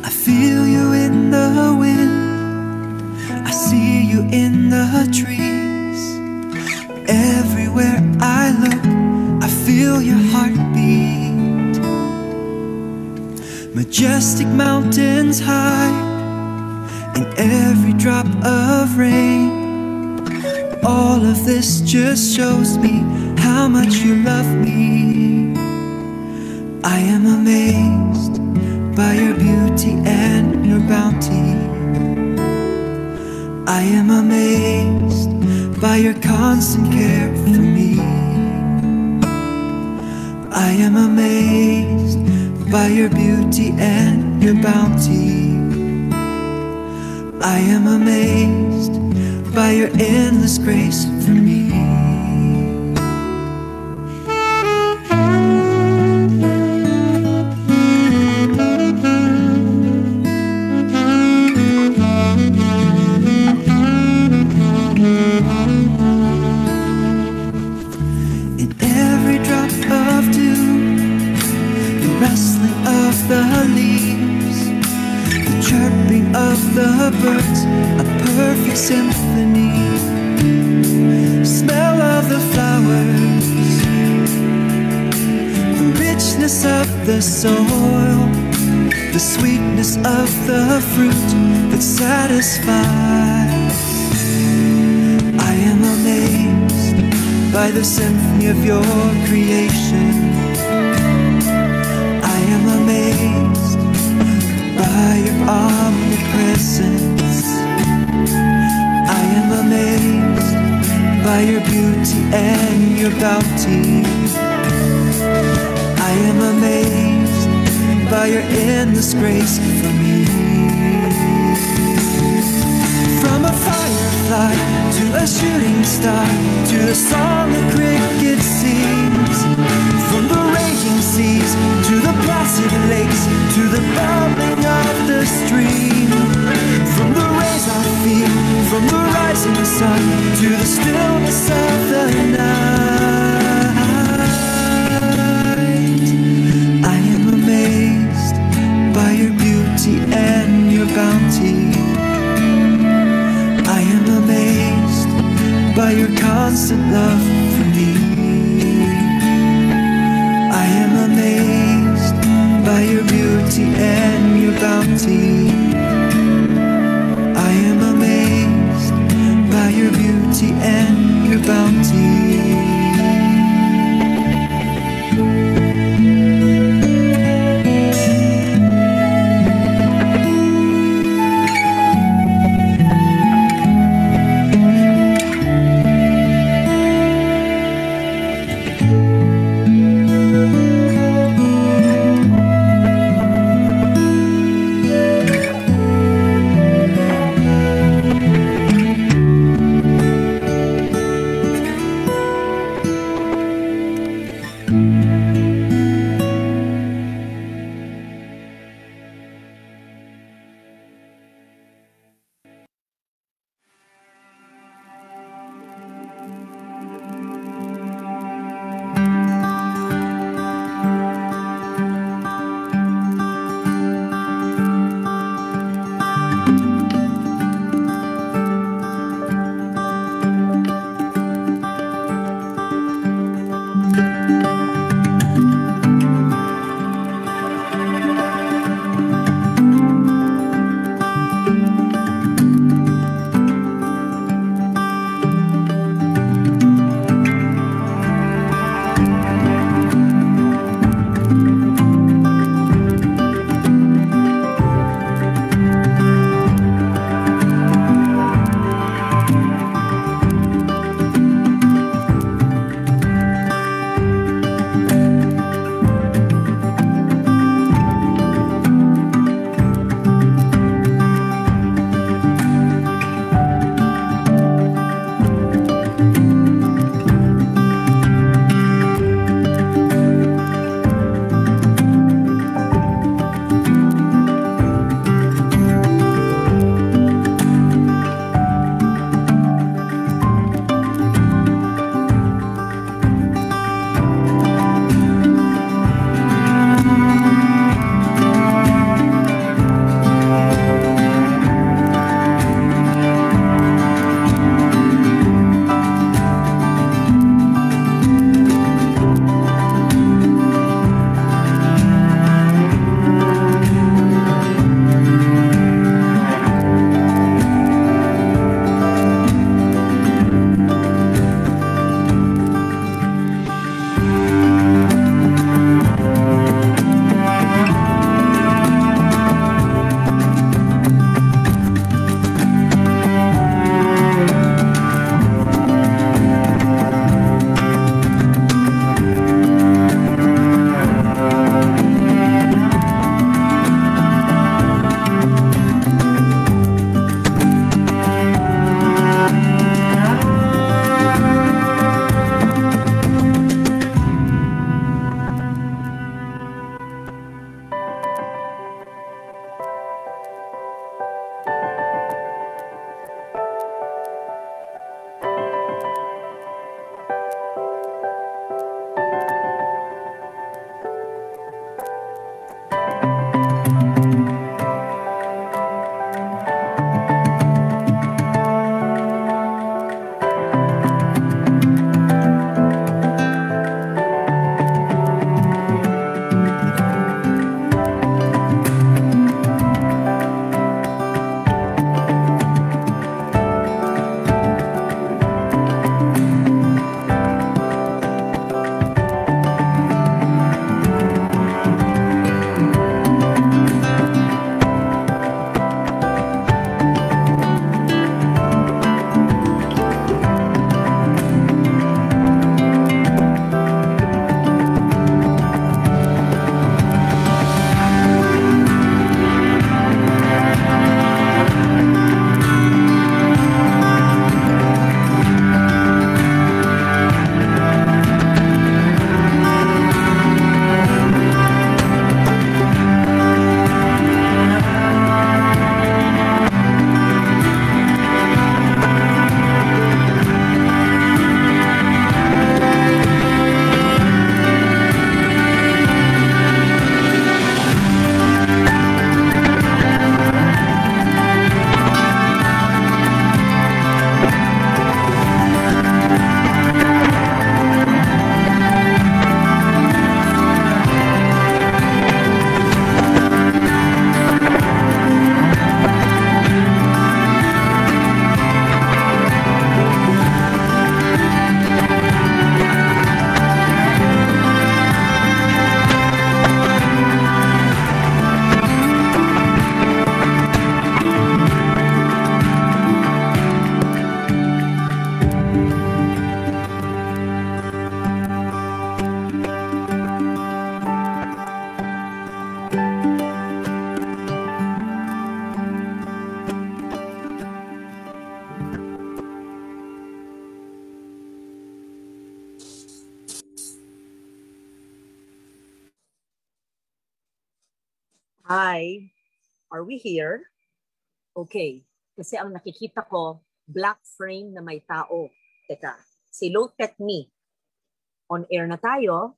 I feel you in the wind, I see you in the trees. Everywhere I look, I feel your heartbeat. Majestic mountains high, in every drop of rain. All of this just shows me how much you love me. I am amazed by your beauty and your bounty. I am amazed by your constant care for me. I am amazed by your beauty and your bounty. I am amazed by your endless grace for me. In every drop of dew, the rustling of the leaves, the chirping of the birds, a perfect symphony. Smell of the flowers, the richness of the soil, the sweetness of the fruit that satisfies. I am amazed by the symphony of your creation. I am amazed by your omnipresence. I am amazed by your beauty and your bounty. I am amazed by your endless grace for me. From a firefly to a shooting star, to the song the cricket sings, from the raging seas to the placid lakes, to the bubbling of the stream, from the rays I feel from the rising sun to the stillness of the night. I am amazed by your beauty and your bounty. I am amazed by your constant love for me. I am amazed by your beauty and your bounty. I am amazed by your beauty and your bounty. Hi, are we here? Okay, kasi ang nakikita ko, black frame na may tao. Teka, si Low Tech Me. On air na tayo,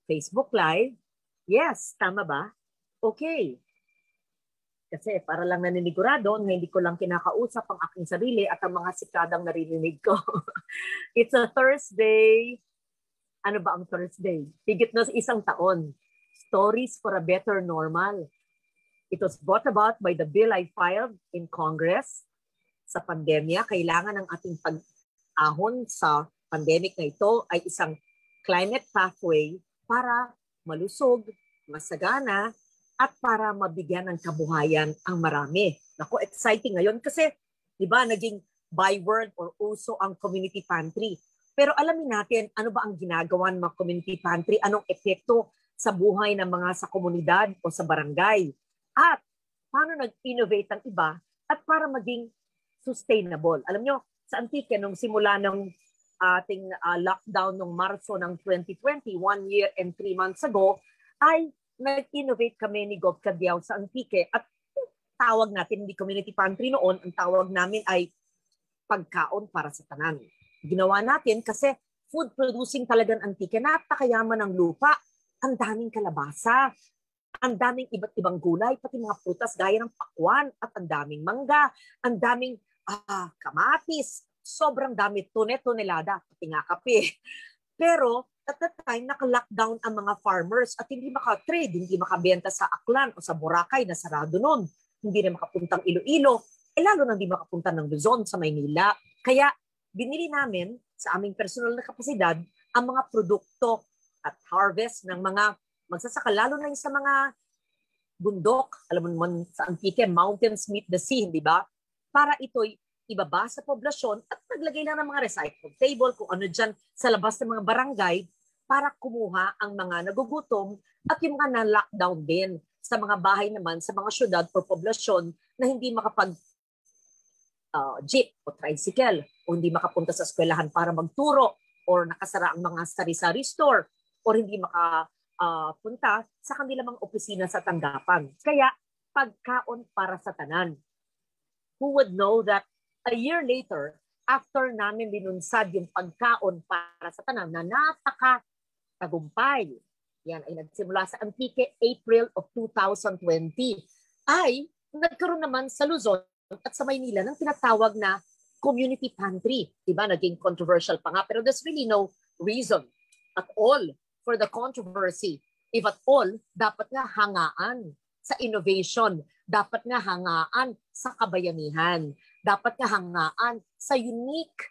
Facebook Live. Yes, tama ba? Okay. Kasi para lang naninigurado na hindi ko lang kinakausap ang aking sarili at ang mga sikadang naririnig ko. It's a Thursday. Ano ba ang Thursday? Higit na isang taon. Stories for a Better Normal. It was brought about by the bill I filed in Congress. Sa pandemya, kailangan ng ating pag-ahon sa pandemic na ito ay isang climate pathway para malusog, masagana, at para mabigyan ng kabuhayan ang marami. Naku, exciting ngayon kasi, di ba, naging byword or uso ang community pantry. Pero alamin natin, ano ba ang ginagawa ng mga community pantry? Anong epekto sa buhay ng mga sa komunidad o sa barangay? At paano nag-innovate ang iba at para maging sustainable? Alam nyo, sa Antique, nung simula ng ating lockdown noong Marso ng 2020, 1 year and 3 months ago, ay nag-innovate kami ni Gov Cadiao sa Antique at tawag natin, hindi community pantry noon, ang tawag namin ay pagkaon para sa tanan. Ginawa natin kasi food producing talagang Antique, napakayaman ng lupa, ang daming kalabasa, ang daming iba't ibang gulay, pati mga prutas gaya ng pakwan at ang daming mangga, ang daming kamatis, sobrang dami, tonelada, pati nga kape. Pero at that time, naka-lockdown ang mga farmers at hindi maka-trade, hindi makabenta sa Aklan o sa Boracay na sarado nun. Hindi na makapuntang Iloilo, lalo na hindi makapunta ng Luzon sa Maynila. Kaya binili namin sa aming personal na kapasidad ang mga produkto at harvest ng mga magsasaka, lalo na sa mga bundok, alam mo naman sa Antique, mountains meet the sea, di ba? Para ito'y ibaba sa poblasyon at naglagay lang ng mga recycle table kung ano dyan sa labas ng mga barangay para kumuha ang mga nagugutom at yung mga na-lockdown din sa mga bahay naman sa mga syudad o poblasyon na hindi makapag jeep o tricycle o hindi makapunta sa eskwelahan para magturo or nakasara ang mga sari-sari store or hindi makapunta sa kanilang mga opisina sa tanggapan. Kaya pagkaon para sa tanan. Who would know that a year later, after namin linunsad yung pagkaon para sa tanan na napaka-tagumpay, yan ay nagsimula sa Antique April of 2020, ay nagkaroon naman sa Luzon at sa Maynila ng tinatawag na community pantry. Diba? Naging controversial pa nga, pero there's really no reason at all for the controversy. If at all, dapat nga hangaan sa innovation, dapat nga hangaan sa kabayanihan, dapat nga hangaan sa unique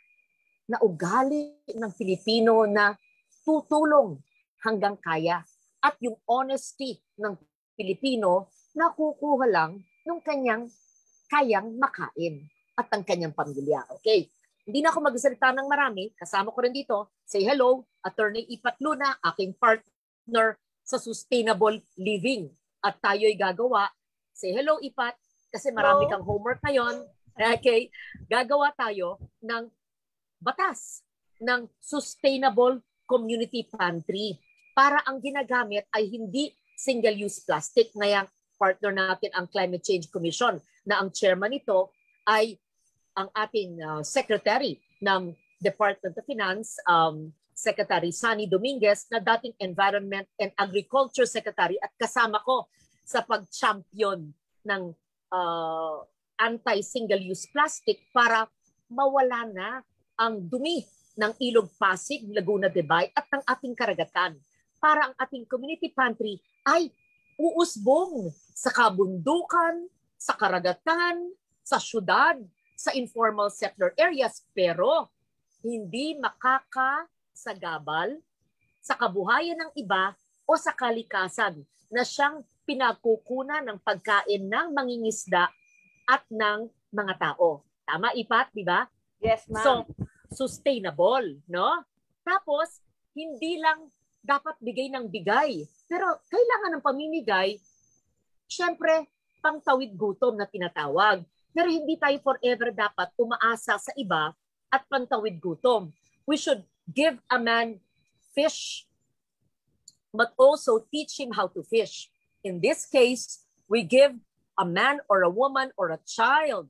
na ugali ng Pilipino na tutulong hanggang kaya at yung honesty ng Pilipino na kukuha lang ng kanyang kayang makain at ang kanyang pamilya. Okay? Hindi na ako magsalita ng marami. Kasama ko rin dito, say hello, Attorney Ipat Luna, aking partner sa sustainable living. At tayo'y gagawa. Say hello, Ipat, kasi marami kang homework ngayon. Okay? Gagawa tayo ng batas ng sustainable community pantry para ang ginagamit ay hindi single-use plastic na yung partner natin ang Climate Change Commission na ang chairman nito ay ang ating secretary ng Department of Finance, Secretary Sunny Dominguez, na dating Environment and Agriculture Secretary at kasama ko sa pag-champion ng anti-single-use plastic para mawala na ang dumi ng Ilog Pasig, Laguna de Bay at ng ating karagatan. Para ang ating community pantry ay uusbong sa kabundukan, sa karagatan, sa syudad, sa informal settler areas, pero hindi makakasagabal sa kabuhayan ng iba o sa kalikasan na siyang pinagkukunan ng pagkain ng mangingisda at ng mga tao. Tama, Ipat, di ba? Yes, ma'am. So, sustainable, no? Tapos, hindi lang dapat bigay ng bigay, pero kailangan ng pamimigay, syempre, pangtawid gutom na tinatawag. Pero hindi tayo forever dapat umaasa sa iba at pantawid gutom. We should give a man fish, but also teach him how to fish. In this case, We give a man or a woman or a child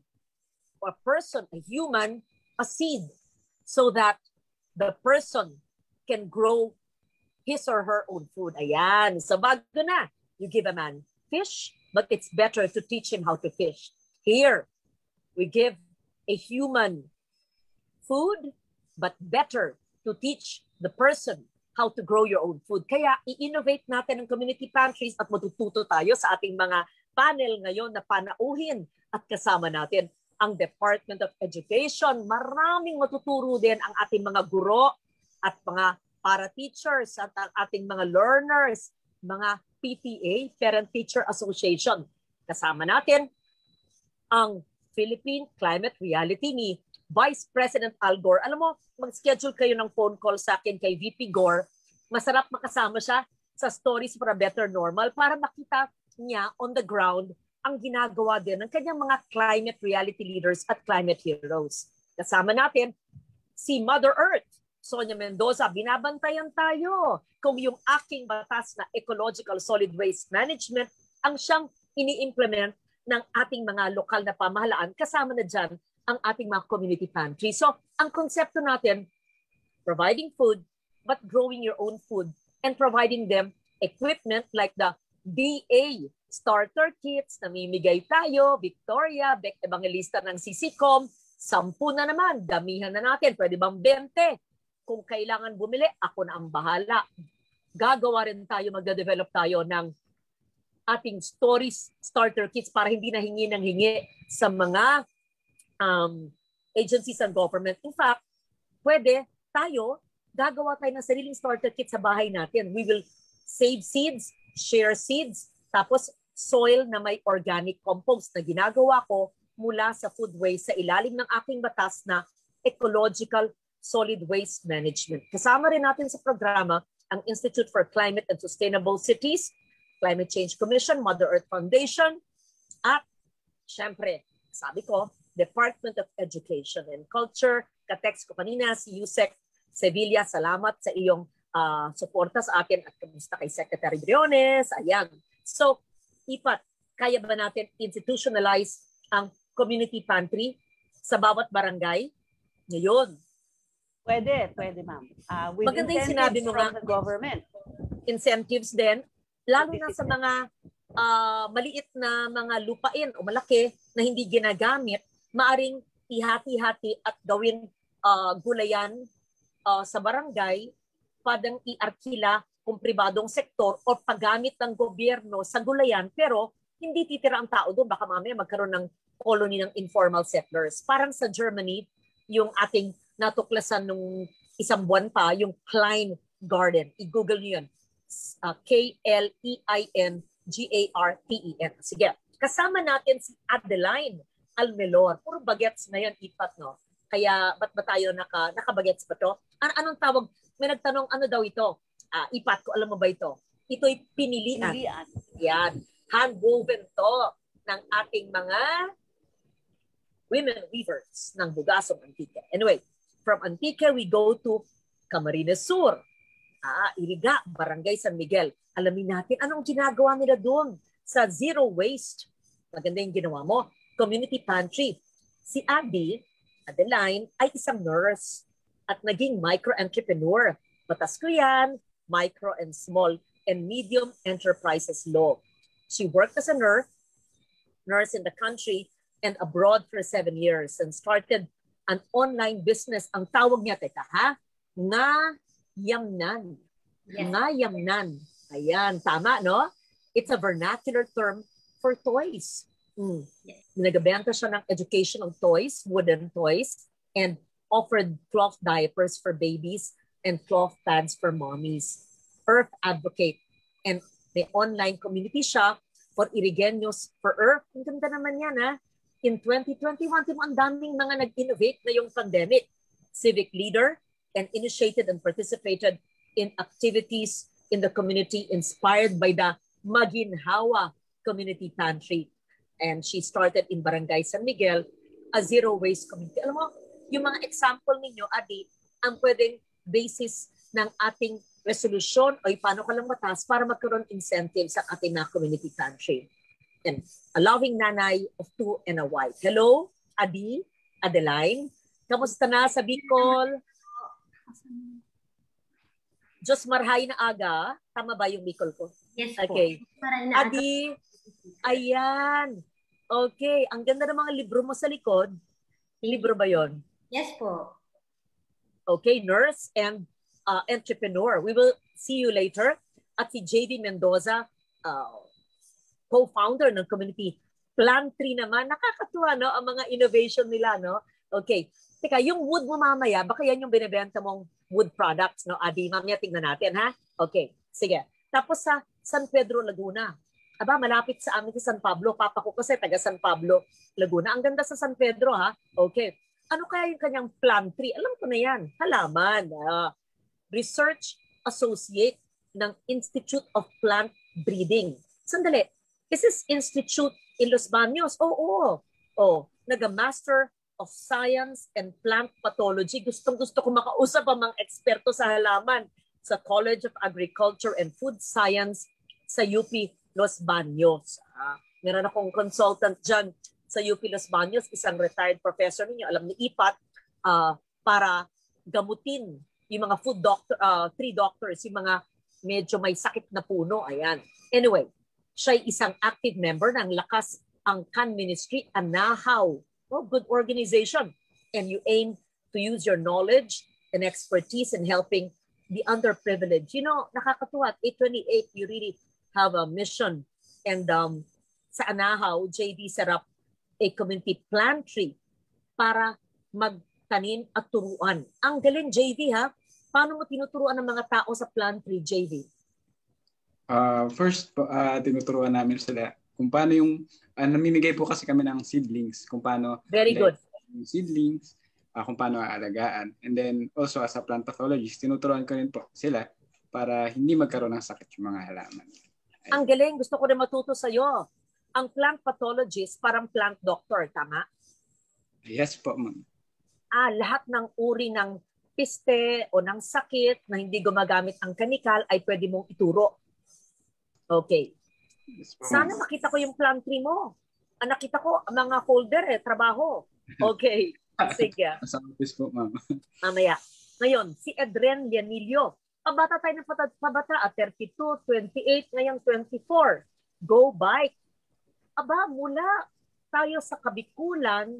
or a person, a human, a seed so that the person can grow his or her own food. Ayan. So bago na, you give a man fish, but it's better to teach him how to fish. Here, we give a human food, but better to teach the person how to grow your own food. Kaya i-innovate natin ang community pantries at matututo tayo sa ating mga panel ngayon na panauhin at kasama natin ang Department of Education. Maraming matuturo din ang ating mga guro at mga para-teachers at ang ating mga learners, mga PTA, Parent-Teacher Association. Kasama natin ang Philippine Climate Reality ni Vice President Al Gore. Alam mo, mag-schedule kayo ng phone call sa akin kay VP Gore. Masarap makasama siya sa Stories for a Better Normal para makita niya on the ground ang ginagawa din ng kanyang mga climate reality leaders at climate heroes. Kasama natin si Mother Earth, Sonia Mendoza. Binabantayan tayo kung yung aking batas na Ecological Solid Waste Management ang siyang ini-implement ng ating mga lokal na pamahalaan. Kasama na dyan ang ating mga community pantry. So, ang konsepto natin, providing food, but growing your own food and providing them equipment like the DA starter kits, namimigay tayo, Victoria, Beck Evangelista ng CCCOM, 10 na naman, damihan na natin, pwede bang 20? Kung kailangan bumili, ako na ang bahala. Gagawa rin tayo, magde-develop tayo ng ating stories starter kits para hindi na hingi ng hingi sa mga agencies and government. In fact, pwede tayo, gagawa tayo ng sariling starter kit sa bahay natin. We will save seeds, share seeds, tapos soil na may organic compost na ginagawa ko mula sa food waste sa ilalim ng aking batas na Ecological Solid Waste Management. Kasama rin natin sa programa ang Institute for Climate and Sustainable Cities, Climate Change Commission, Mother Earth Foundation, at syempre, sabi ko, Department of Education and Culture. Katext ko kanina si Yusek Sevilla, salamat sa iyong suporta sa akin at kamusta kay Secretary Briones. Ayan. So, Ipat, kaya ba natin institutionalize ang community pantry sa bawat barangay? Ngayon. Pwede, ma'am. With maganda yung sinabi mo from nga, the government. Incentives din, lalo na sa mga maliit na mga lupain o malaki na hindi ginagamit, maaring ihati-hati at gawin gulayan sa barangay, padang iarkila kung pribadong sektor o paggamit ng gobyerno sa gulayan, pero hindi titira ang tao doon. Baka mamaya magkaroon ng colony ng informal settlers. Parang sa Germany, yung ating natuklasan nung isang buwan pa, yung Klein Garden. I-google nyo yun. K-L-E-I-N-G-A-R-T-E-N. Sige. Kasama natin si Adeline Almelor. Puro bagets na yan, Ipat, no? Kaya, ba't ba tayo nakabagets pa to? Anong tawag? May nagtanong, ano daw ito? Ipat ko, alam mo ba ito? Ito'y pinilian. Yan. Handwoven to ng ating mga women weavers ng Bugasong Antique. Anyway, from Antique, we go to Camarines Sur. Iriga, Barangay San Miguel. Alamin natin anong ginagawa nila doon sa zero waste. Maganda yung ginawa mo. Community pantry. Si Adeline, ay isang nurse at naging micro-entrepreneur. Batas ko yan, Micro and Small and Medium Enterprises Law. She worked as a nurse in the country and abroad for 7 years and started an online business. Ang tawag niya, Ngayamnan. Yes. Ngayamnan. Ayan, tama, no? It's a vernacular term for toys. Yes. Nagabenta siya ng educational toys, wooden toys, and offered cloth diapers for babies and cloth pads for mommies. Earth advocate. And may online community siya for Irigeños for Earth. Ang ganda naman yan, ha? In 2021, ang daming mga nag-innovate na yung pandemic. Civic leader and initiated and participated in activities in the community inspired by the Maginhawa Community Pantry. And she started in Barangay San Miguel, a zero waste community. Alam mo, yung mga example ninyo, Adi, ang pwedeng basis ng ating resolution o paano ka lang matas para magkaroon incentive sa ating na community pantry. and a loving nanay of 2 and a wife. Hello, Adi, Adeline. Kamusta na sa Bicol? Diyos marhay na aga. Tama ba yung Bicol ko? Yes po. Okay. Adi, ayan. Okay. Ang ganda ng mga libro mo sa likod. Libro ba yon? Yes po. Okay, nurse and entrepreneur. We will see you later. At si JD Mendoza, co-founder ng community Plant Tree naman. Nakakatuwa, no? Ang mga innovation nila, no? Okay. Teka, yung wood mo mamaya, baka yan yung binibenta mong wood products, no? Adi, mamaya tingnan natin, ha? Okay, sige. Tapos sa San Pedro, Laguna. Aba, malapit sa amin sa San Pablo. Papa ko kasi taga San Pablo, Laguna. Ang ganda sa San Pedro, ha? Okay. Ano kaya yung kanyang plant tree? Alam ko na yan. Halaman. Research Associate ng Institute of Plant Breeding. Sandali. Is this Institute in Los Baños? Oo. Naga-Master of Science and Plant Pathology. Gustong-gusto ko makausap ang mga eksperto sa halaman sa College of Agriculture and Food Science sa UP Los Baños. Meron akong consultant dyan sa UP Los Baños, isang retired professor ninyo, alam ni Ipat, para gamutin yung mga tree doctors, yung mga medyo may sakit na puno. Ayan. Anyway, siya ay isang active member ng Lakas Angkan Ministry, Anahaw. Oh, good organization. And you aim to use your knowledge and expertise in helping the underprivileged. You know, nakakatuwa. At 828, you really have a mission. And sa Anahaw, JD set up a community plant tree para magtanim at turuan. Ang galing, JD, ha? Paano mo tinuturuan ng mga tao sa plant tree, JD? First, tinuturuan namin sila kung paano yung, namimigay po kasi kami ng seedlings, kung paano Very good. Yung seedlings, kung paano aalagaan. And then also as a plant pathologist, tinuturuan ko rin po sila para hindi magkaroon ng sakit yung mga halaman. Ang galing, gusto ko rin matuto sa'yo. Ang plant pathologist, parang plant doctor, tama? Yes po, ma'am. Lahat ng uri ng piste o ng sakit na hindi gumagamit ang chemical ay pwede mong ituro. Okay. Yes po, Sana makita ko yung plant tree mo. Nakita ko mga folder trabaho. Okay. Sige. Sa office po, ma'am. Mamaya. Ngayon, si Edren Lianillo. Pabata tayo ng pabata at 32, 28, ngayong 24. Go bike. Aba, mula tayo sa Kabikulan,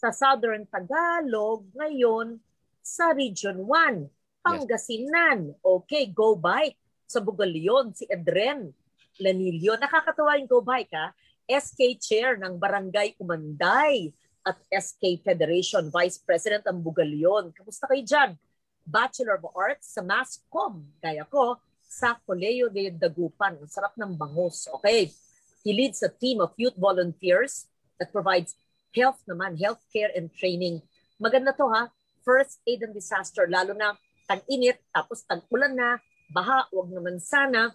sa Southern Tagalog, ngayon sa Region 1, Pangasinan. Okay, go bike. Sa Bugalion, si Edren Lanillo. Nakakatawa yung go bike, ha? SK Chair ng Barangay Umanday at SK Federation Vice President ng Bugalion. Kamusta kayo dyan? Bachelor of Arts sa Masscom. Kaya ko sa Colegio de Dagupan. Ang sarap ng bangus. Okay. He leads a team of youth volunteers that provides healthcare and training. Maganda to, ha? First aid and disaster, lalo na tag-init, tapos tag-ulan na, baha, wag naman sana.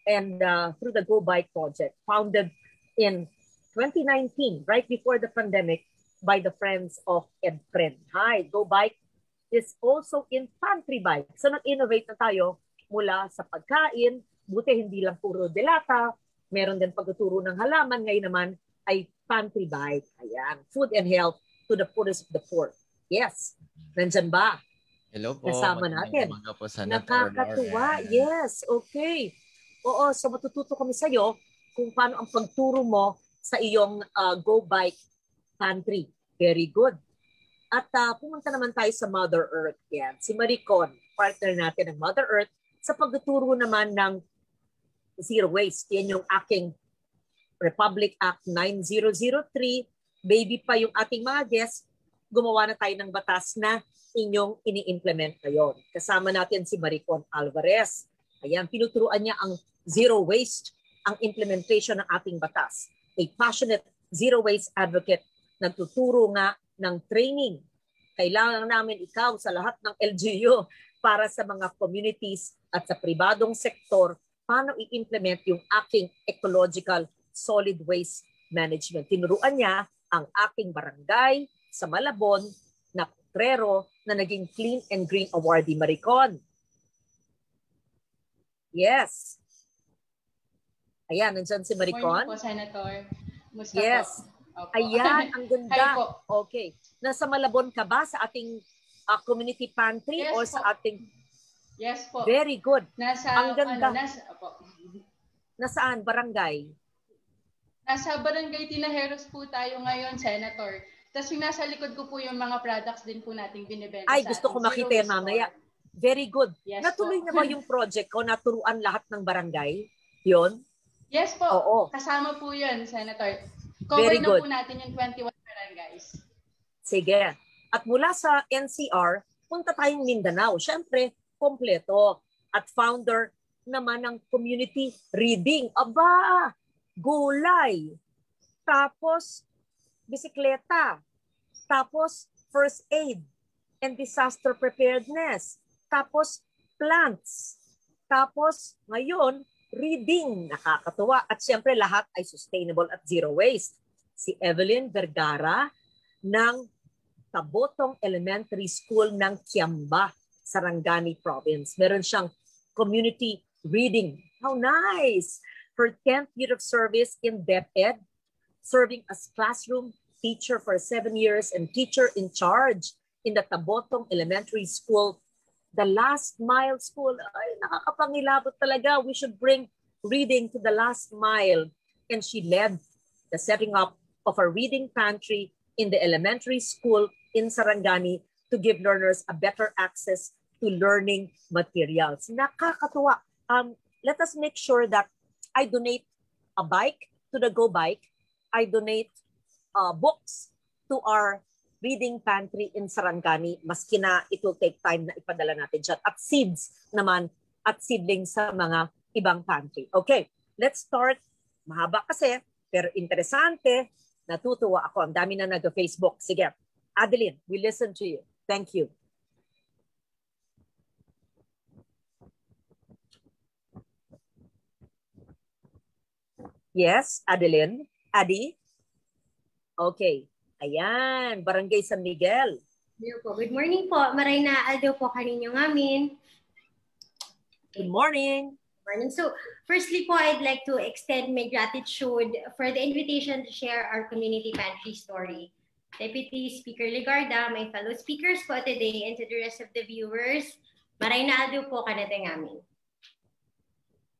And through the Go Bike Project, founded in 2019, right before the pandemic, by the Friends of EdFriend. Hi, Go Bike is also in pantry bike. So nag-innovate na tayo mula sa pagkain, buti hindi lang puro delata, meron din pagtuturo ng halaman, ngayon naman ay pantry bike. Ayan, food and health to the poorest of the poor. Yes, nandyan ba? Hello po. Kasama natin. Po, nakakatuwa. Yes, okay. Oo, so matututo kami sa'yo kung paano ang pagturo mo sa iyong Go Bike pantry. Very good. At pumunta naman tayo sa Mother Earth. Yan. Si Maricon, partner natin ng Mother Earth, sa pagtuturo naman ng Zero Waste. Yan yung aking Republic Act 9003. Baby pa yung ating mga guests. Gumawa na tayo ng batas na inyong ini-implement ngayon. Kasama natin si Maricon Alvarez. Ayan, pinuturuan niya ang Zero Waste, ang implementation ng ating batas. A passionate Zero Waste advocate, nagtuturo nga ng training. Kailangan namin ikaw sa lahat ng LGU para sa mga communities at sa pribadong sektor paano i-implement yung aking ecological solid waste management. Tinuruan niya ang aking barangay sa Malabon na Potrero na naging Clean and Green Awardee. Maricon. Yes. Ayan, nandyan si Morning Maricon. po, Senator. Musta Yes. po? Opo. Ayan, ang Hi ganda. po. Okay. Nasa Malabon ka ba sa ating community pantry Yes or po. sa ating... Yes po. Very good. Nasa, ang ganda. Opo. Nasaan? Barangay? Nasa Barangay Tinajeros po tayo ngayon, Senator. Tapos yung nasa likod ko po yung mga products din po nating binibenta Ay, sa gusto ko ating makita Zero yan Waste mamaya. Store. Very good. Yes Natuloy po. na ba yung project ko? Naturuan lahat ng barangay? Yun? Yes po. Oo. Kasama po yun, Senator. Very Covered na good. po natin yung 21 barangays. Sige. At mula sa NCR, punta tayong Mindanao. Siyempre, kompleto. At founder naman ng community reading. Aba! Gulay. Tapos, bisikleta. Tapos, first aid and disaster preparedness. Tapos, plants. Tapos, ngayon, reading. Nakakatuwa. At siyempre, lahat ay sustainable at zero waste. Si Evelyn Vergara ng Tabotong Elementary School ng Kiamba, Sarangani Province. Meron siyang community reading. How nice! Her 10th year of service in DepEd, serving as classroom teacher for 7 years and teacher in charge in the Tabotong Elementary School, the last mile school. Ay, nakakapangilabot talaga. We should bring reading to the last mile. And she led the setting up of a reading pantry in the elementary school in Sarangani to give learners a better access to learning materials. Nakakatuwa. Let us make sure that I donate a bike to the Go Bike. I donate books to our reading pantry in Sarangani. Maski na it will take time na ipadala natin dyan. At seeds naman at seedlings sa mga ibang pantry. Okay, let's start. Mahaba kasi, pero interesante. Natutuwa ako. Ang dami na nag-Facebook. Sige, Adeline, we listen to you. Thank you. Yes, Adeline? Adi? Okay. Ayan, Barangay San Miguel. Good morning po. Maray na aldo po kaninyong amin. Good morning. Morning. So, firstly po, I'd like to extend my gratitude for the invitation to share our community pantry story. Deputy Speaker Legarda, my fellow speakers po today, and to the rest of the viewers, maray na aldo po kanatang amin.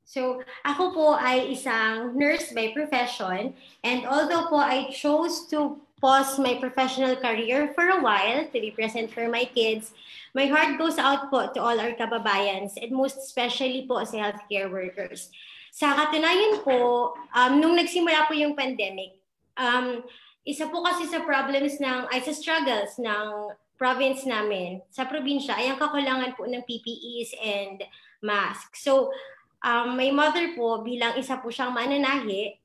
So, ako po ay isang nurse by profession, and although po I chose to pause my professional career for a while to be present for my kids, my heart goes out po to all our kababayans, and most especially po sa healthcare workers. Sa katunayan po, nung nagsimula po yung pandemic, isa po kasi sa problems sa struggles ng province namin, sa probinsya, ay ang kakulangan po ng PPEs and masks. So, my mother po, bilang isa po siyang mananahi,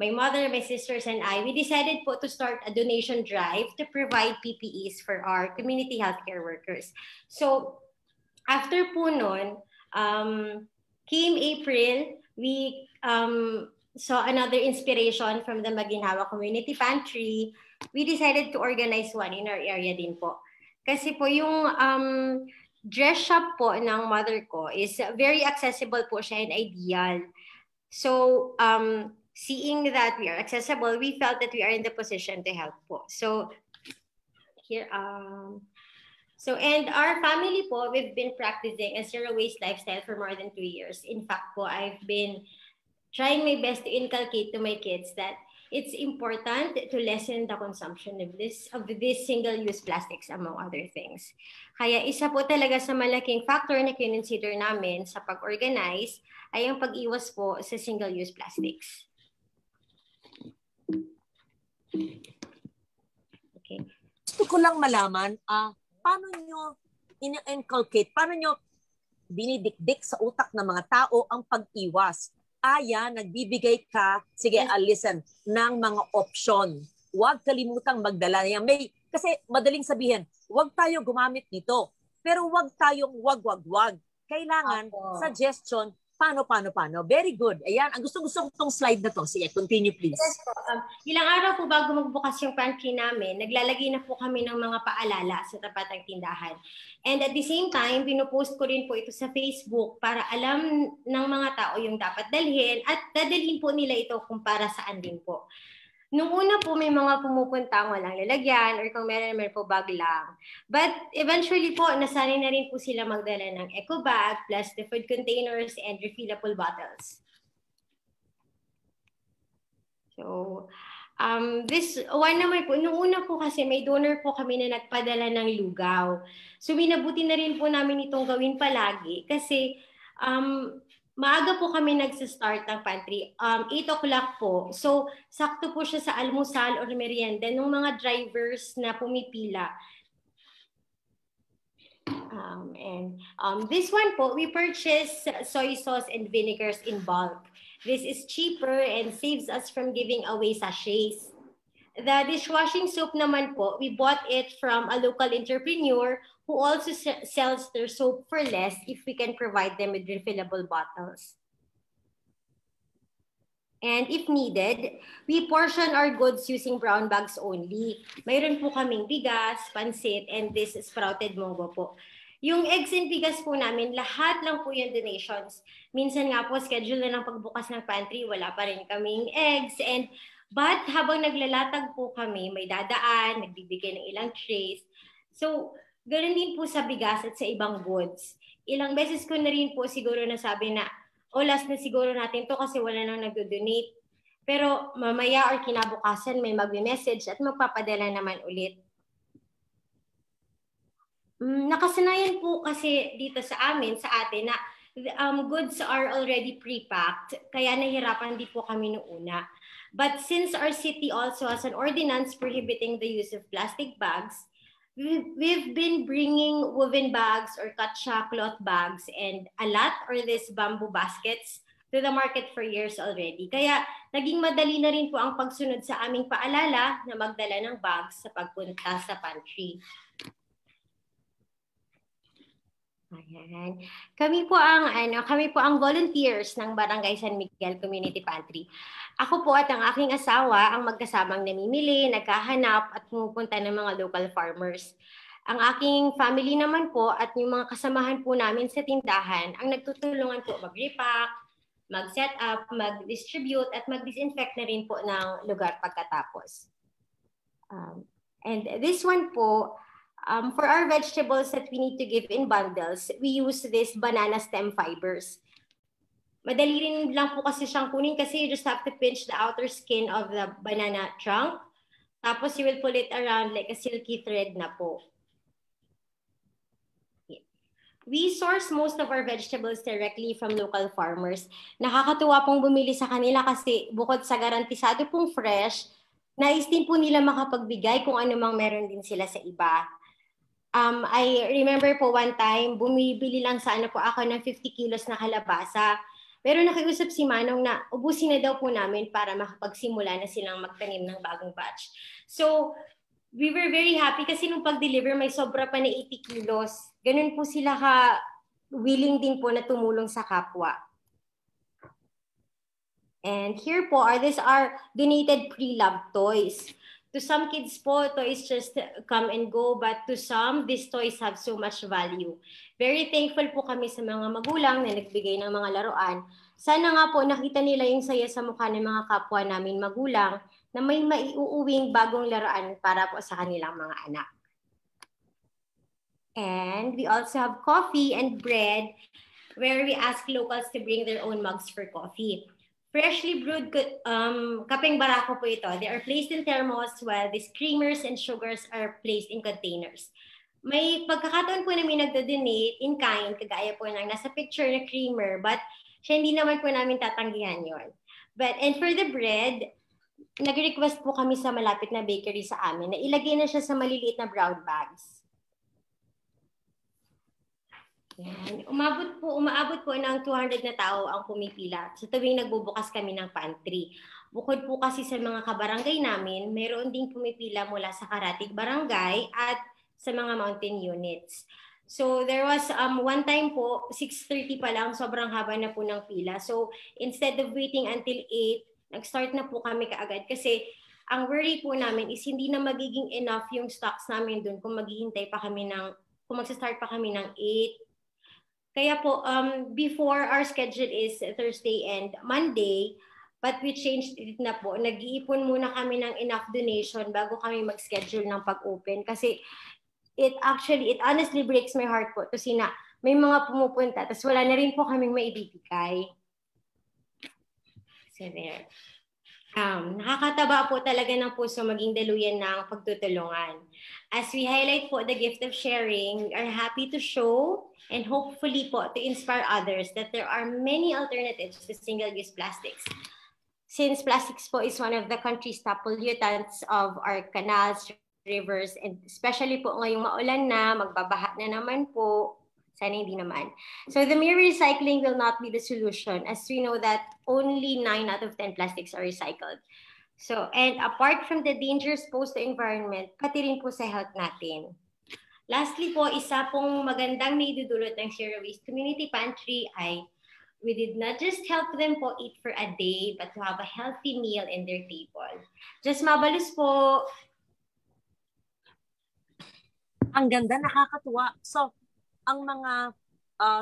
my mother, my sisters, and I, we decided po to start a donation drive to provide PPEs for our community healthcare workers. So, after po nun, came April, we saw another inspiration from the Maginhawa Community Pantry. We decided to organize one in our area din po. Kasi po yung dress shop po ng mother ko is very accessible po siya and ideal. So, seeing that we are accessible, we felt that we are in the position to help po. So, here, and our family po, we've been practicing a zero waste lifestyle for more than 2 years. In fact po, I've been trying my best to inculcate to my kids that it's important to lessen the consumption of this single-use plastics, among other things. Kaya isa po talaga sa malaking factor na kinonsider namin sa pag-organize ay ang pag-iwas po sa single-use plastics. Okay. Gusto ko lang malaman, paano nyo in-inculcate, paano nyo dinidikdik sa utak ng mga tao ang pag-iwas? Nagbibigay ka, sige, listen, ng mga option. Huwag kalimutang magdala niya. Kasi madaling sabihin, huwag tayo gumamit nito. Pero huwag tayong wag. Kailangan, suggestion, Paano? Very good. Ayan, ang gusto-gusto ko tong slide na to. Sige, continue please. Yes po. Ilang araw po bago magbukas yung pantry namin, naglalagay na po kami ng mga paalala sa tapat ng tindahan. And at the same time, pinupost ko rin po ito sa Facebook para alam ng mga tao yung dapat dalhin at dadalhin po nila ito kung para saan din po. Nung una po may mga pumupunta ang walang lalagyan or kung meron po bag lang. But eventually po, nasanay na rin po sila magdala ng eco bag plus the food containers and refillable bottles. So, this one naman po, nung una po kasi may donor po kami na nagpadala ng lugaw. So, minabuti na rin po namin itong gawin palagi kasi maaga po kami nagsa-start ng pantry, 8 o'clock po. So, sakto po siya sa almusal or merienda ng mga drivers na pumipila. This one po, we purchase soy sauce and vinegars in bulk. This is cheaper and saves us from giving away sachets. The dishwashing soap naman po, we bought it from a local entrepreneur who also sells their soap for less if we can provide them with refillable bottles. And if needed, we portion our goods using brown bags only. Mayroon po kaming bigas, pansit, and this sprouted munggo po. Yung eggs and bigas po namin, lahat lang po yung donations. Minsan nga po, schedule na ng pagbukas ng pantry, wala pa rin kaming eggs. But habang naglalatag po kami, may dadaan, nagbibigay ng ilang trays. So, ganoon din po sa bigas at sa ibang goods. Ilang beses ko na rin po siguro nasabi na, last na siguro natin to kasi wala nang nag-donate. Pero mamaya or kinabukasan may mag-message at magpapadala naman ulit. Nakasanayan po kasi dito sa atin na goods are already pre-packed, kaya nahirapan din po kami noong una. But since our city also has an ordinance prohibiting the use of plastic bags, we've been bringing woven bags or katsa cloth bags and alat or these bamboo baskets to the market for years already. Kaya naging madali na rin po ang pagsunod sa aming paalala na magdala ng bags sa pagpunta sa pantry. Ayan. Kami po ang volunteers ng Barangay San Miguel Community Pantry. Ako po at ang aking asawa ang magkasamang namimili, naghahanap at pumupunta ng mga local farmers. Ang aking family naman po at yung mga kasamahan po namin sa tindahan ang nagtutulungan po mag-repack, mag-set up, mag-distribute at mag-disinfect na rin po ng lugar pagkatapos. And this one po, for our vegetables that we need to give in bundles, we use this banana stem fibers. Madali rin lang po kasi siyang kunin kasi you just have to pinch the outer skin of the banana trunk. Tapos you will pull it around like a silky thread na po. We source most of our vegetables directly from local farmers. Nakakatuwa pong bumili sa kanila kasi bukod sa garantisado pong fresh, nais din po nila makapagbigay kung ano mang meron din sila sa iba. I remember po one time, bumibili lang sa po ako ng 50 kilos na kalabasa. Pero nakiusap si Manong na ubusin na daw po namin para makapagsimula na silang magtanim ng bagong batch. So, we were very happy kasi nung pag-deliver may sobra pa na 80 kilos. Ganun po sila willing din po na tumulong sa kapwa. And here po, these are donated pre-loved toys. To some kids po, toys just come and go, but to some, these toys have so much value. Very thankful po kami sa mga magulang na nagbigay ng mga laruan. Sana nga po nakita nila yung saya sa mukha ng mga kapwa namin magulang na may maiuuwing bagong laruan para po sa kanilang mga anak. And we also have coffee and bread where we ask locals to bring their own mugs for coffee. Freshly brewed kapeng barako po ito. They are placed in thermos while these creamers and sugars are placed in containers. May pagkakataon po namin nagdo-donate in kind, kagaya po ng nasa picture na creamer, but siya hindi naman po namin tatanggihan yon. And for the bread, nag-request po kami sa malapit na bakery sa amin na ilagay na siya sa maliliit na brown bags. Yan. Umaabot po ng 200 na tao ang pumipila sa tuwing nagbubukas kami ng pantry. Bukod po kasi sa mga kabarangay namin, mayroon ding pumipila mula sa Karatig Barangay at sa mga mountain units. So there was one time po, 6:30 pa lang, sobrang haba na po ng pila. So instead of waiting until 8, nag-start na po kami kaagad kasi ang worry po namin is hindi na magiging enough yung stocks namin dun kung kung magsa-start pa kami ng 8. Kaya po, before our schedule is Thursday and Monday, but we changed it na po. Nag-iipon muna kami ng enough donation bago kami mag-schedule ng pag-open kasi it honestly breaks my heart po to see na may mga pumupunta tapos wala na rin po kaming maibibigay. So there. Nakakataba po talaga ng puso maging daluyan ng pagtutulungan. As we highlight po the gift of sharing, we are happy to show and hopefully po to inspire others that there are many alternatives to single-use plastics. Since plastics po is one of the country's top pollutants of our canals, rivers, and especially po ngayong maulan na, magbabaha na naman po, sana hindi naman. So the mere recycling will not be the solution as we know that only 9 out of 10 plastics are recycled. So, and apart from the dangers posed to environment, pati rin po sa health natin. Lastly po, isa pong magandang naidudulot ng Zero Waste Community Pantry ay we did not just help them po eat for a day, but to have a healthy meal in their table. Just mabalus po. Ang ganda, nakakatuwa. So, ang mga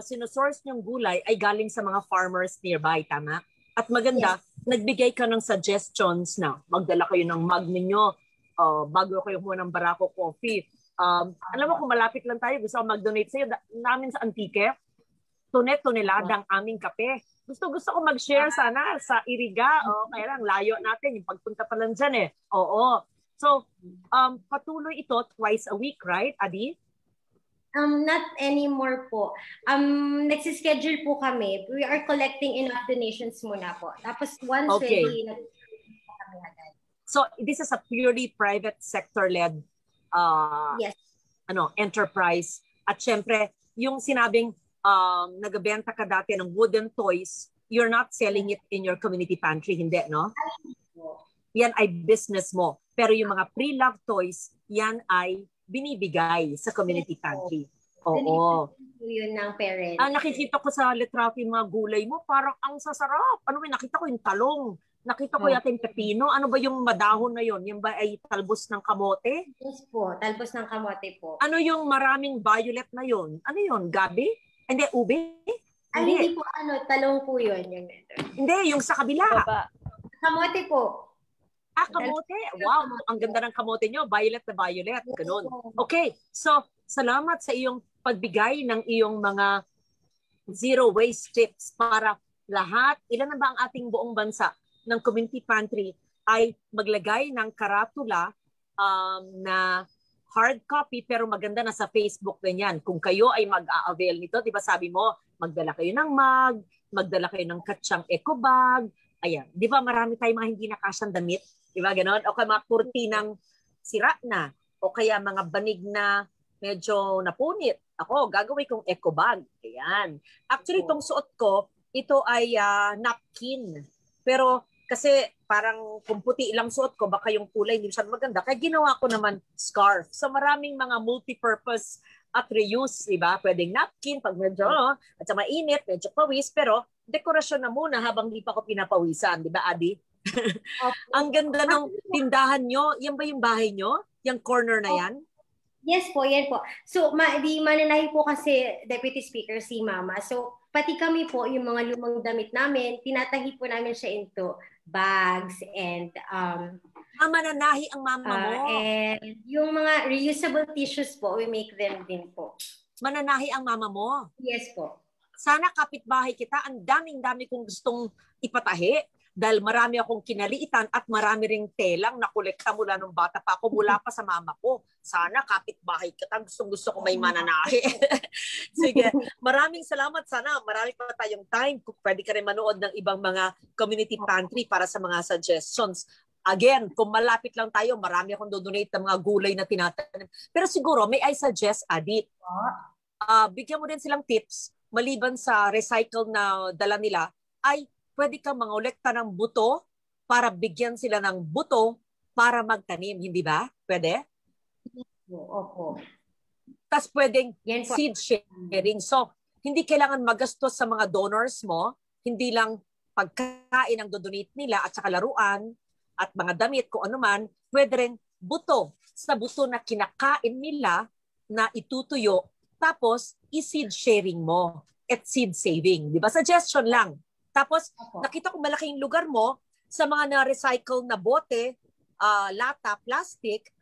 sinusource niyong gulay ay galing sa mga farmers nearby, tama? At maganda, nagbigay ka ng suggestions na magdala kayo ng mug ninyo bago kayo kumuha ng Barako Coffee. Alam mo kung malapit lang tayo, gusto ko mag-donate sa'yo namin sa Antique. Tonelada ang aming kape. Gusto ko mag-share sana sa Iriga. Kaya lang, layo natin. Yung pagpunta pa lang dyan eh. Oo. So, patuloy ito twice a week, right, Adi? Not anymore po. Nagsischedule po kami. We are collecting enough donations muna po. Tapos once ready, kami agad. So, this is a purely private sector-led enterprise. At syempre, yung sinabing nagbenta ka dati ng wooden toys, you're not selling it in your community pantry, hindi, no? Yan ay business mo. Pero yung mga pre-loved toys, yan ay binibigay sa community pantry. Oo. Yun ng parents. Nakikita ko sa litrato yung mga gulay mo, parang ang sasarap. Nakita ko yung talong. Nakita ko yata yung pepino. Ano ba yung madahon na yun? Yung ba ay talbos ng kamote? Yes po, talbos ng kamote po. Ano yung maraming violet na yun? Ano yun? Gabi? Hindi, ube? Hindi po, talong po yun. Hindi, yung sa kabila. Kamote po. Kamote. Wow, ang ganda ng kamote nyo. Violet na violet. Ganun. Okay, so salamat sa iyong pagbigay ng iyong mga zero waste tips para lahat, ilan na ba ang ating buong bansa ng community pantry ay maglagay ng karatula na hard copy pero maganda na sa Facebook ganyan. Kung kayo ay mag-a-avail nito, di ba sabi mo, magdala kayo ng mug, magdala kayo ng katsyang eco bag. Ayan, di ba marami tayong mga hindi nakasyang damit? Di ba ganon? O kaya mga kurtinang sira na. O kaya mga banig na medyo napunit. Ako, gagawin kong eco bag. Ayan. Actually, itong suot ko, ito ay napkin. Pero kasi parang kung puti lang suot ko, baka yung kulay hindi siya maganda. Kaya ginawa ko naman scarf. So maraming mga multi-purpose at reuse, di ba? Pwedeng napkin pag medyo, at sa mainit, medyo pawis. Pero dekorasyon na muna habang di pa ako pinapawisan. Di ba, Adi? Ang ganda ng tindahan nyo. Yan ba yung bahay nyo? Yung corner na yan? Yes po, yan po. So, di mananahi po kasi Deputy Speaker si Mama. So, pati kami po, yung mga lumang damit namin, tinatahi po namin siya into bags and mananahi ang mama mo? And yung mga reusable tissues po, we make them din po. Mananahi ang mama mo? Yes po. Sana kapitbahay kita, ang daming-dami kong gustong ipatahi. Dahil marami akong kinaliitan at marami ring telang nakolekta mula nung bata pa ako, mula pa sa mama ko. Sana kapitbahay kita, gusto ko may mananahi. Sige, maraming salamat. Sana marami pa tayong time. Pwede ka rin manood ng ibang mga community pantry para sa mga suggestions. Again, kung malapit lang tayo, marami akong dodonate ng mga gulay na tinatanim. Pero siguro, may I suggest, Adit, bigyan mo din silang tips, maliban sa recycle na dala nila, ay pwede kang mangolekta ng buto para bigyan sila ng buto para magtanim, hindi ba? Pwede? Opo. Tas pwedeng Yan po. seed sharing. So, hindi kailangan magastos sa mga donors mo, hindi lang pagkain ang dodonate nila at saka laruan at mga damit kung ano man, pwede rin buto sa buto na kinakain nila na itutuyo, tapos i-seed sharing mo at seed saving. Di ba? Suggestion lang. Tapos, nakita ko malaking lugar mo sa mga na-recycle na bote, lata, plastic,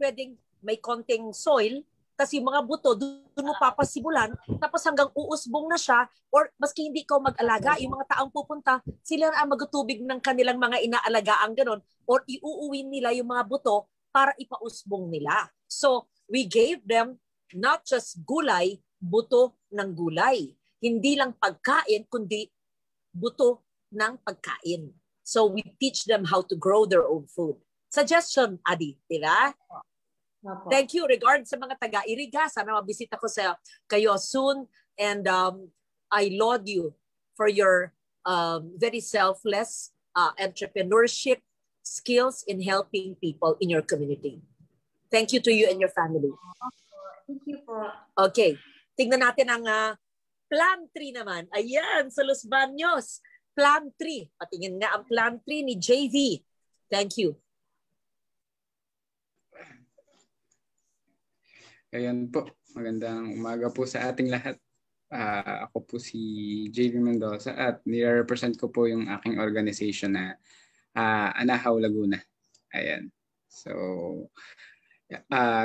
pwedeng may konting soil, kasi yung mga buto, doon mo papasibulan, tapos hanggang uusbong na siya, or maski hindi ikaw mag-alaga, yung mga taong pupunta, sila na ang magtutubig ng kanilang mga inaalagaan ganon, or iuuwi nila yung mga buto para ipausbong nila. So, we gave them not just gulay, buto ng gulay. Hindi lang pagkain, kundi buto ng pagkain. So, we teach them how to grow their own food. Suggestion, Adi, di ba? Thank you. Regards sa mga taga-Iriga. Sana mabisita ko sa kayo soon. And I laud you for your very selfless entrepreneurship skills in helping people in your community. Thank you to you and your family. Thank you po. Okay. Tingnan natin ang Plan 3 naman. Ayan, sa Los Baños. Plan 3. Patingin nga ang Plan 3 ni JV. Thank you. Ayan po, magandang umaga po sa ating lahat. Ako po si JV Mendoza at nire-represent ko po yung aking organization na Anahaw Laguna. Ayan. So,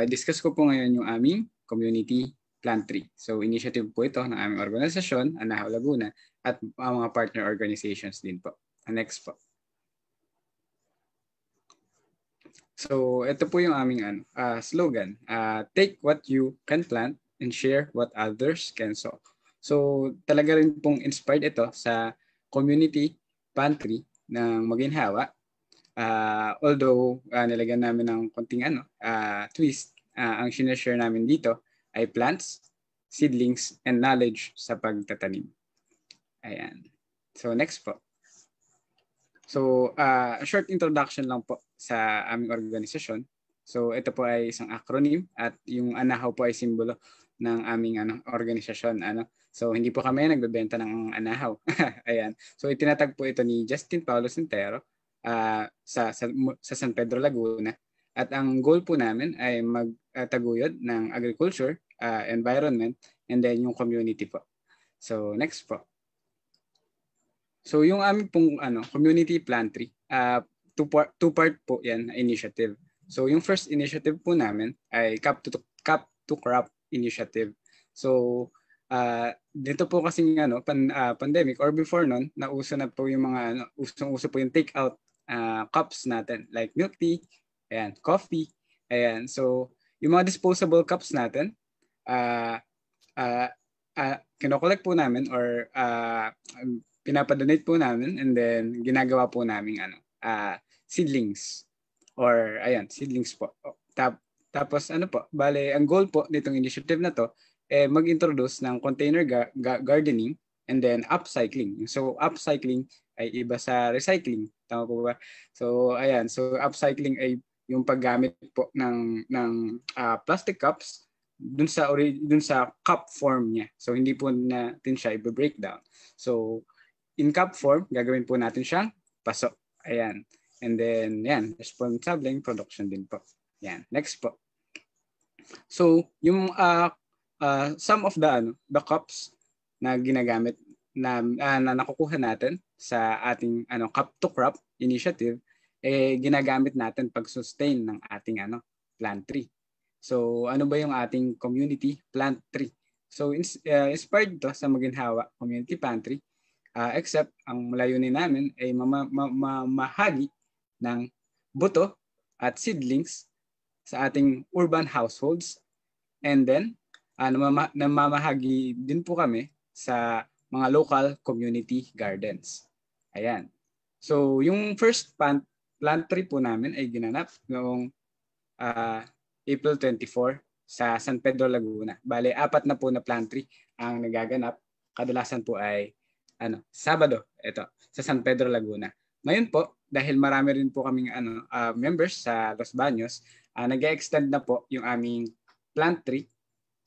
discuss ko po ngayon yung aming Community Plan 3. So, initiative po ito ng aming organisasyon, Anahaw Laguna, at mga partner organizations din po. Next po. So, ito po yung aming slogan. Take what you can plant and share what others can sow. So, talaga rin pong inspired ito sa community pantry ng Maginhawa. Although, nilagyan namin ng konting twist, ang sinashare namin dito ay plants, seedlings, and knowledge sa pagtatanim. Ayan. So, next po. So, a short introduction lang po sa aming organisasyon. So, ito po ay isang acronym at yung Anahaw po ay simbolo ng aming organisasyon. So, hindi po kami nagbebenta ng Anahaw. Ayan. So, itinatag po ito ni Justin Paulo Sintero sa San Pedro, Laguna. At ang goal po namin ay magtaguyod ng agriculture, environment, and then yung community po. So, next po. So yung aming pong community plan 3, two-part po yan initiative. So yung first initiative po namin ay Cap to Crop initiative. So dito po kasi pandemic or before nun, nauso na po yung mga usong-uso po yung take out cups natin like milk tea, ayan, coffee, ayan. So yung mga disposable cups natin kino-collect po namin or pinapadonate po namin and then ginagawa po namin seedlings or seedlings po. Tapos bale ang goal po nitong initiative na to mag-introduce ng container gardening and then upcycling. So upcycling ay iba sa recycling, tama po ba? So so upcycling ay yung paggamit po ng plastic cups dun sa cup form niya. So hindi po natin siya i-breakdown. So in cup form, gagawin po natin siyang paso. Ayan. And then, responsible production din po. Ayan. Next po. So, yung some of the cups na ginagamit na nakukuha natin sa ating Cap to Crop initiative, ginagamit natin pag-sustain ng ating Plan 3. So, ano ba yung ating community Plan 3? So, inspired to sa Maginhawa Community Pantry. Except ang layunin namin ay mamahagi ng buto at seedlings sa ating urban households and then namamahagi din po kami sa mga local community gardens. Ayan. So yung first Plan 3 po namin ay ginanap noong April 24 sa San Pedro, Laguna. Bale, 4 na po na Plan 3 ang nagaganap. Kadalasan po ay Sabado, ito, sa San Pedro, Laguna. Ngayon po, dahil marami rin po kaming members sa Los Baños, nag-extend na po yung aming Plan 3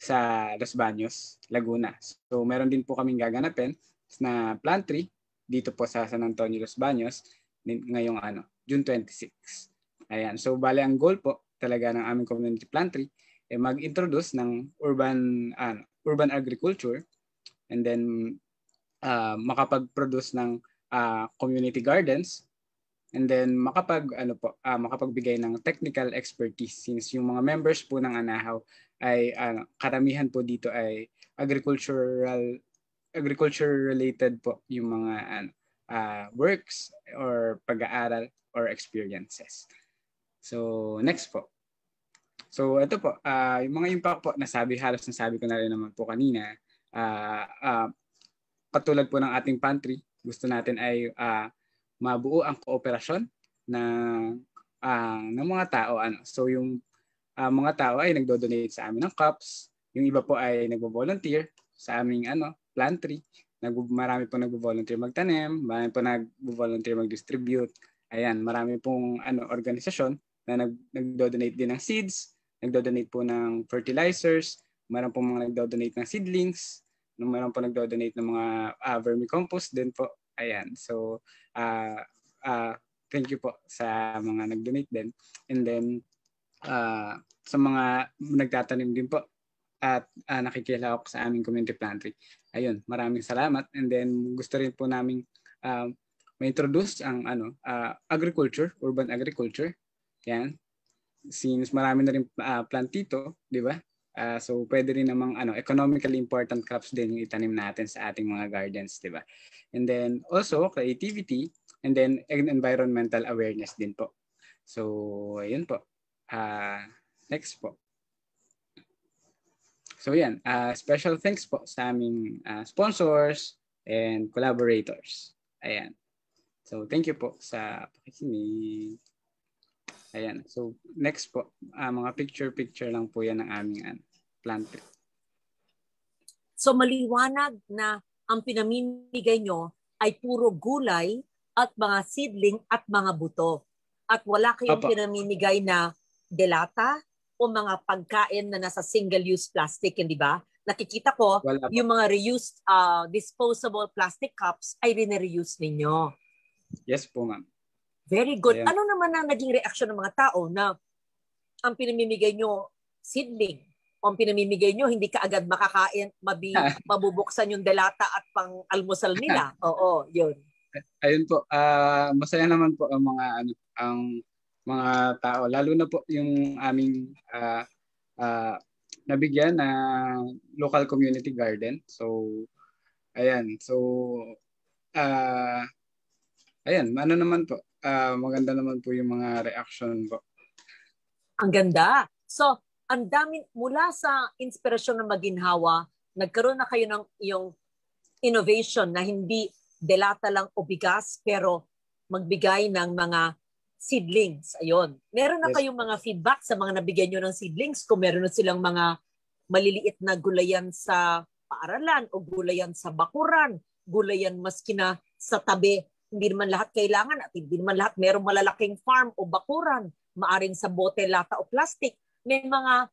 sa Los Baños, Laguna. So meron din po kaming gaganapin na plant-tree dito po sa San Antonio, Los Baños ngayong June 26. Ayan. So bale ang goal po talaga ng aming community plant-tree ay mag-introduce ng urban agriculture, and then makapag-produce ng community gardens, and then makapagbigay ng technical expertise, since yung mga members po ng Anahaw ay karamihan po dito ay agriculture related po yung mga works or pag-aaral or experiences. So next po. So ito po, yung mga impact po halos nasabi ko na rin naman po kanina. Katulad po ng ating pantry, gusto natin ay mabuo ang kooperasyon ng mga tao. So yung mga tao ay nagdo-donate sa amin ng cups, yung iba po ay nagvo-volunteer sa aming pantry. Marami po nagvo-volunteer magtanim, marami po nagvo-volunteer mag-distribute. Ayan, marami pong organisasyon na nagdo-donate din ng seeds, nagdo-donate po ng fertilizers, meron po mga nagdo-donate ng seedlings, meron po nagdo-donate ng mga vermicompost din po. Ayan, so thank you po sa mga nag-donate din. And then sa mga nagtatanim din po at nakikilahok sa aming community pantry. Ayun, maraming salamat. And then gusto rin po namin ma-introduce ang agriculture, urban agriculture. Yan. Since marami na rin plantito, di ba? So pwede rin namang economically important crops din yung itanim natin sa ating mga gardens, di ba? And then also creativity, and then environmental awareness din po. So ayun po. Next po. So yan, special thanks po sa aming sponsors and collaborators. Ayan. So thank you po sa pakikinig. Ayan. So next po, mga picture lang po yan ng aming plant-tree. So maliwanag na ang pinamimigay nyo ay puro gulay at mga seedling at mga buto. At wala kayong pinamimigay na delata o mga pagkain na nasa single-use plastic, hindi ba? Nakikita ko yung mga reused disposable plastic cups ay rin-reuse ninyo. Yes po, ma'am. Very good. Ayan. Ano naman ang naging reaksyon ng mga tao na ang pinamimigay nyo seedling o ang pinamimigay nyo hindi ka agad makakain, mabubuksan yung delata at pang-almusal nila? Oo, yun. Ayun po, masaya naman po ang mga tao, lalo na po yung aming nabigyan na local community garden. So ayan, ayan, naman po, maganda naman po yung mga reaction po. Ang ganda. So ang dami, mula sa inspirasyon ng maginhawa, nagkaroon na kayo ng iyong innovation na hindi delata lang o bigas, pero magbigay ng mga seedlings. Ayun. Meron na kayong mga feedback sa mga nabigyan nyo ng seedlings? Kung meron na silang mga maliliit na gulayan sa paaralan o gulayan sa bakuran, gulayan maski na sa tabi, hindi naman lahat kailangan at hindi naman lahat merong malalaking farm o bakuran, maaring sa bote, lata o plastic. May mga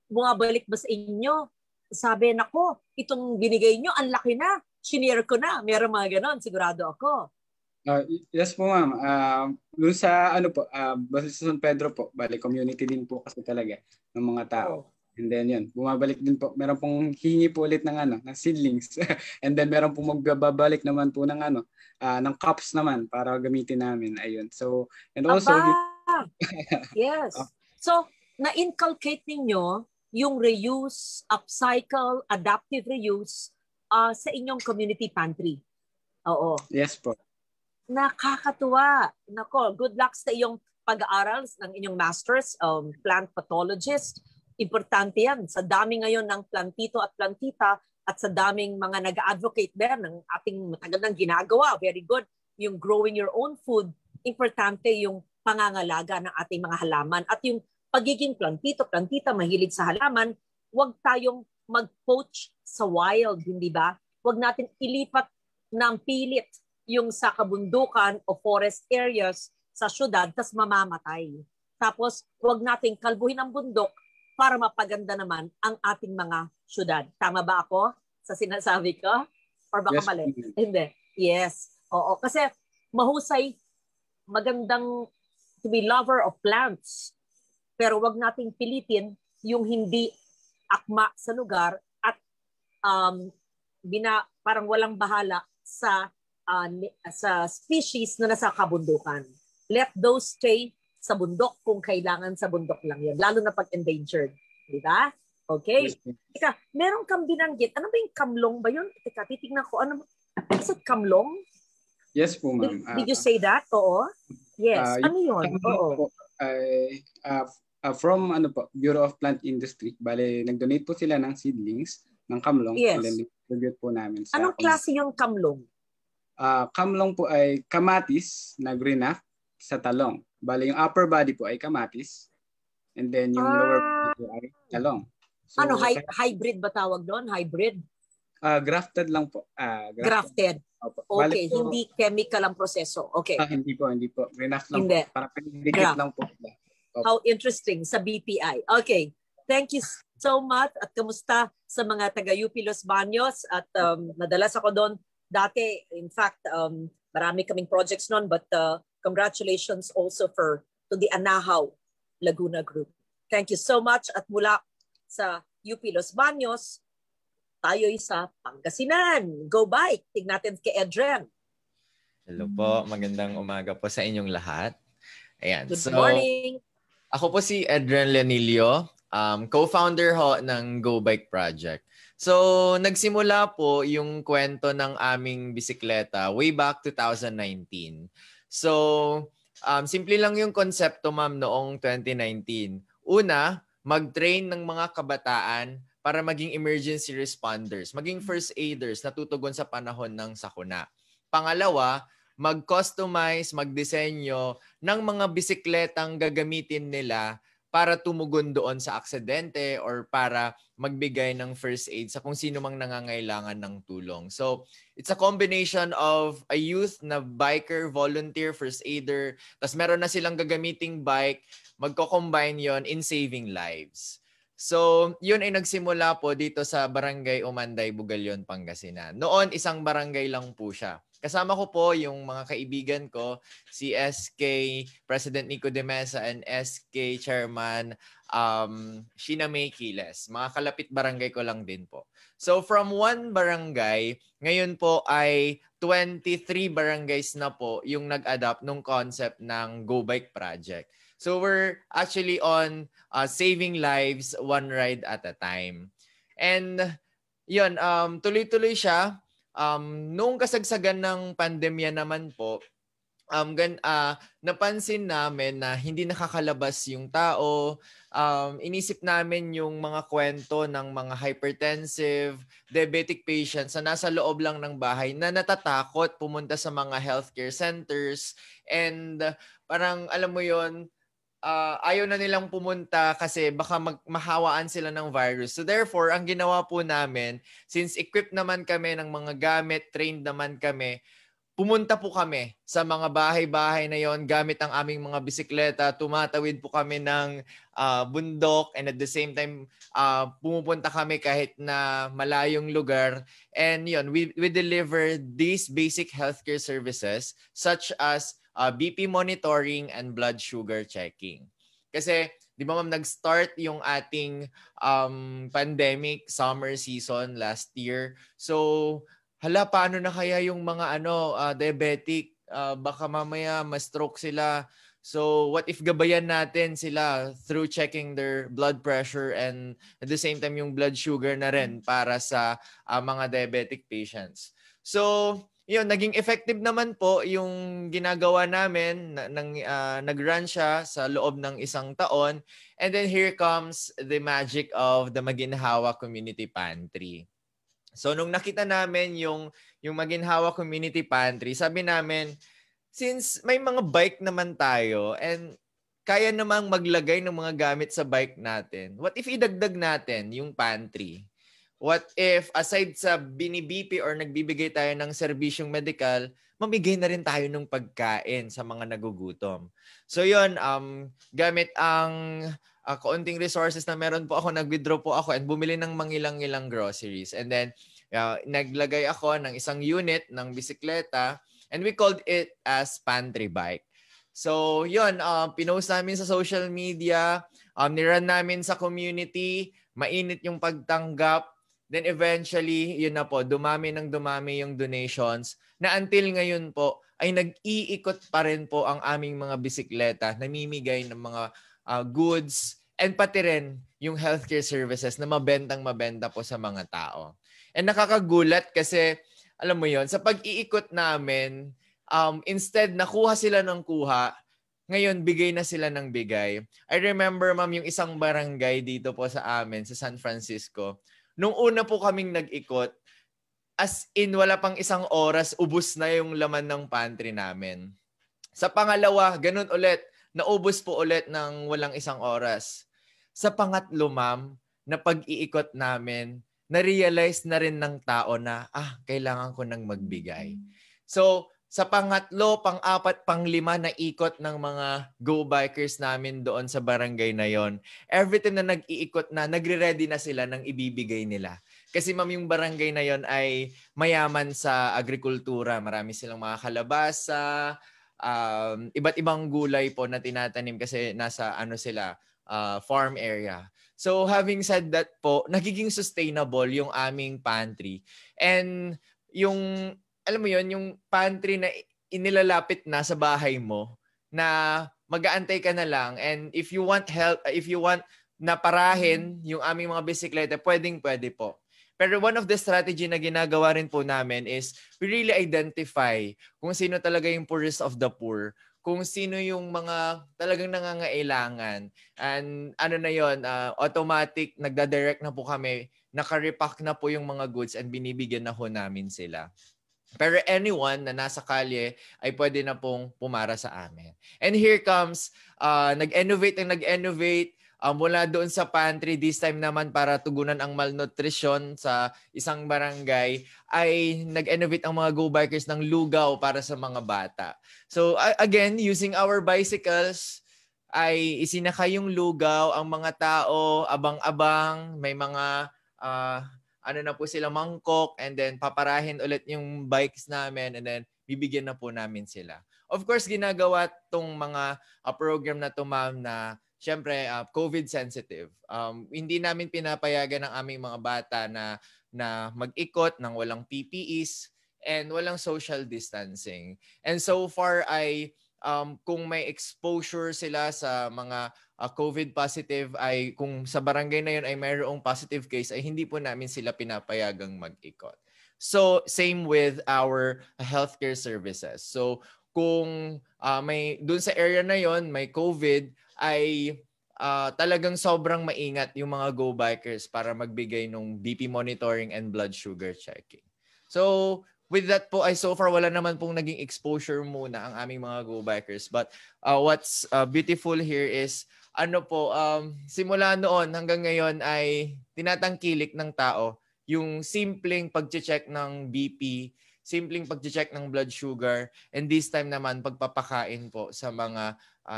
bumabalik ba sa inyo? Sabi, nako, itong binigay nyo, ang laki na. Shinare ko na. Meron mga ganon, sigurado ako. Yes po, ma'am. Doon sa basta sa San Pedro po, bali community din po kasi talaga ng mga tao. And then yun, bumabalik din po. Meron pong hingi po ulit ng seedlings. And then meron pong magbabalik naman po ng ng cups naman para gamitin namin. Ayun. So, and also yes. So, na-inculcate ninyo yung reuse, upcycle, adaptive reuse sa inyong community pantry. Oo. Yes po. Nakakatuwa. Nako, good luck sa iyong pag-aaral ng inyong masters, plant pathologist. Importante yan. Sa dami ngayon ng plantito at plantita at sa daming mga nag-advocate there ng ating matagal nang ginagawa. Very good. Yung growing your own food. Importante yung pangangalaga ng ating mga halaman. At yung pagiging plantito, plantita, mahilig sa halaman, huwag tayong mag-poach sa wild, hindi ba? Huwag natin ilipat ng pilit yung sa kabundukan o forest areas sa syudad, tas mamamatay. Tapos, huwag nating kalbuhin ang bundok para mapaganda naman ang ating mga syudad. Tama ba ako sa sinasabi ko? Or baka Yes, mali? ma'am. Hindi. Yes. Oo. Kasi mahusay, magandang to be lover of plants. Pero wag nating pilitin yung hindi akma sa lugar at parang walang bahala sa species na nasa kabundukan. Let those stay sa bundok kung kailangan sa bundok lang yun. Lalo na pag endangered. Di ba? Okay. Yes, ma'am. Teka, meron kang binanggit. Ano ba yung kamlong ba yun? Teka, titignan ko. Ano, is it kamlong? Yes po, ma'am. Did you say that? Oo. Yes. Ano yun? Kamlong Oo. po ay from Bureau of Plant Industry. Bale, nag-donate po sila ng seedlings ng kamlong. Yes. And then distribute po namin sa Anong klase yung kamlong? kamlong po ay kamatis na greenaf sa talong. Bale, yung upper body po ay kamatis. And then yung lower body po ay talong. So, Ano, hybrid ba tawag doon? Hybrid? grafted lang po. Grafted. Opo. Okay, Bale po, hindi chemical ang proseso. Okay. hindi po. Greenaf lang Hindi. po. Para pinidikit Graft. lang po. How interesting sa BPI. Okay. Thank you so much. At kamusta sa mga taga UP Los Baños? At nadalas ako doon dati. In fact, marami kaming projects noon. But congratulations also to the Anahaw Laguna Group. Thank you so much. At mula sa UP Los Baños, tayo'y sa Pangasinan. Go bike. Tignan natin kay Edren. Hello po. Magandang umaga po sa inyong lahat. Ayan. Good morning. Ako po si Edren Leonilio, co-founder ho ng Go Bike Project. So, nagsimula po yung kwento ng aming bisikleta way back 2019. So, simple lang yung konsepto, ma'am, noong 2019. Una, mag-train ng mga kabataan para maging emergency responders, maging first aiders na tutugon sa panahon ng sakuna. Pangalawa, mag-customize, magdisenyo ng mga bisikletang gagamitin nila para tumugon doon sa aksidente or para magbigay ng first aid sa kung sino mang nangangailangan ng tulong. So, it's a combination of a youth na biker, volunteer, first aider, tas meron na silang gagamiting bike, magko-combine yon in saving lives. So, yun ay nagsimula po dito sa Barangay Umanday, Bugalyon, Pangasinan. Noon, isang barangay lang po siya. Kasama ko po yung mga kaibigan ko, si SK President Nico de Mesa and SK Chairman Sheena May Quiles. Mga kalapit barangay ko lang din po. So, from one barangay, ngayon po ay 23 barangays na po yung nag-adapt ng concept ng Go Bike Project. So we're actually on saving lives one ride at a time. And yun, tuloy-tuloy siya. Noong kasagsagan ng pandemya naman po, napansin namin na hindi nakakalabas yung tao. Inisip namin yung mga kwento ng mga hypertensive, diabetic patients na nasa loob lang ng bahay na natatakot pumunta sa mga healthcare centers. And parang alam mo yon, ayaw na nilang pumunta kasi baka mahawaan sila ng virus. So therefore, ang ginawa po namin, since equipped naman kami ng mga gamit, trained naman kami, pumunta po kami sa mga bahay-bahay na yon gamit ang aming mga bisikleta. Tumatawid po kami ng bundok, and at the same time, pumupunta kami kahit na malayong lugar. And yon, we deliver these basic healthcare services such as BP monitoring and blood sugar checking. Kasi, di ba ma'am, nag-start yung ating pandemic summer season last year. So, paano na kaya yung mga diabetic? Baka mamaya ma-stroke sila. So, what if gabayan natin sila through checking their blood pressure and at the same time yung blood sugar na rin para sa mga diabetic patients. So, yun, naging effective naman po yung ginagawa namin. Nag-run siya sa loob ng 1 taon. And then here comes the magic of the Maginhawa Community Pantry. So nung nakita namin yung Maginhawa Community Pantry, sabi namin, since may mga bike naman tayo and kaya namang maglagay ng mga gamit sa bike natin, what if idagdag natin yung pantry? What if, aside sa binibipi or nagbibigay tayo ng serbisyong medikal, mamigay na rin tayo ng pagkain sa mga nagugutom. So yun, gamit ang kaunting resources na meron po ako, nag-withdraw po ako and bumili ng mangilang-ilang groceries. And then, naglagay ako ng isang unit ng bisikleta and we called it as pantry bike. So, yun, pinost namin sa social media, niran namin sa community, mainit yung pagtanggap. Then eventually, yun na po, dumami yung donations na until ngayon po ay nag-iikot pa rin po ang aming mga bisikleta, namimigay ng mga goods, and pati rin yung healthcare services na mabenta po sa mga tao. And nakakagulat kasi, alam mo yon, sa pag-iikot namin, instead nakuha sila ng kuha, ngayon bigay na sila ng bigay. I remember, ma'am, yung isang barangay dito po sa amin, sa San Francisco. Nung una po kaming nag-ikot, as in wala pang isang oras, ubos na yung laman ng pantry namin. Sa pangalawa, ganun ulit. Naubos po ulit ng walang isang oras. Sa pangatlo, ma'am, na pag-iikot namin, na-realize na rin ng tao na, kailangan ko nang magbigay. So, sa pangatlo, pang-apat, pang-lima na ikot ng mga Go Bikers namin doon sa barangay na yon, every time na nag-iikot na, nagre-ready na sila ng ibibigay nila. Kasi ma'am, yung barangay na yon ay mayaman sa agrikultura. Marami silang mga kalabasa, iba't ibang gulay po na tinatanim kasi nasa farm area. So having said that po, nagiging sustainable yung aming pantry. And yung, alam mo yon, yung pantry na inilalapit na sa bahay mo na mag-aantay ka na lang, and if you want help, if you want na parahin yung aming mga bisikleta, pwede po. Pero one of the strategy na ginagawa rin po namin is we really identify kung sino talaga yung poorest of the poor, kung sino yung mga talagang nangangailangan. And automatic, nagda-direct na po kami, naka-repack na po yung mga goods and binibigyan na ho namin sila. Pero anyone na nasa kalye ay pwede na pong pumara sa amin. And here comes, nag-innovate mula doon sa pantry, this time naman para tugunan ang malnutrition sa isang barangay, ay nag-innovate ang mga Go Bikers ng lugaw para sa mga bata. So again, using our bicycles, ay isinakay yung lugaw, ang mga tao, abang-abang, may mga na po sila, mangkok, and then paparahin ulit yung bikes namin, and then bibigyan na po namin sila. Of course, ginagawa tong mga program na to, ma'am, na siyempre, COVID sensitive. Hindi namin pinapayagan ng aming mga bata na mag-ikot ng walang PPEs and walang social distancing. And so far ay kung may exposure sila sa mga COVID positive, ay kung sa barangay na yun ay mayroong positive case, ay hindi po namin sila pinapayagang mag-ikot. So same with our healthcare services. So kung may doon sa area na yon may COVID, ay talagang sobrang maingat yung mga Go Bikers para magbigay ng BP monitoring and blood sugar checking. So with that po, ay so far wala naman pong naging exposure muna ang aming mga Go Bikers. But what's beautiful here is simula noon hanggang ngayon ay tinatangkilik ng tao yung simpleng pag-check ng BP, simpleng pag-check ng blood sugar, and this time naman pagpapakain po sa mga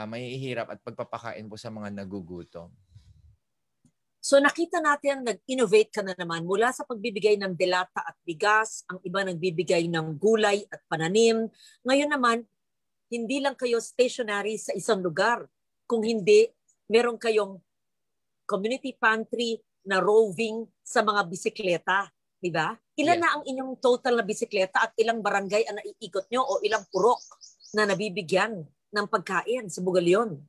mahihirap at pagpapakain po sa mga nagugutom. So nakita natin, nag-innovate ka na naman mula sa pagbibigay ng delata at bigas, ang iba nagbibigay ng gulay at pananim. Ngayon naman, hindi lang kayo stationary sa isang lugar. Kung hindi, meron kayong community pantry na roving sa mga bisikleta. Diba? Ilan na ang inyong total na bisikleta at ilang barangay ang naiikot nyo o ilang purok na nabibigyan ng pagkain sa Bugalyon?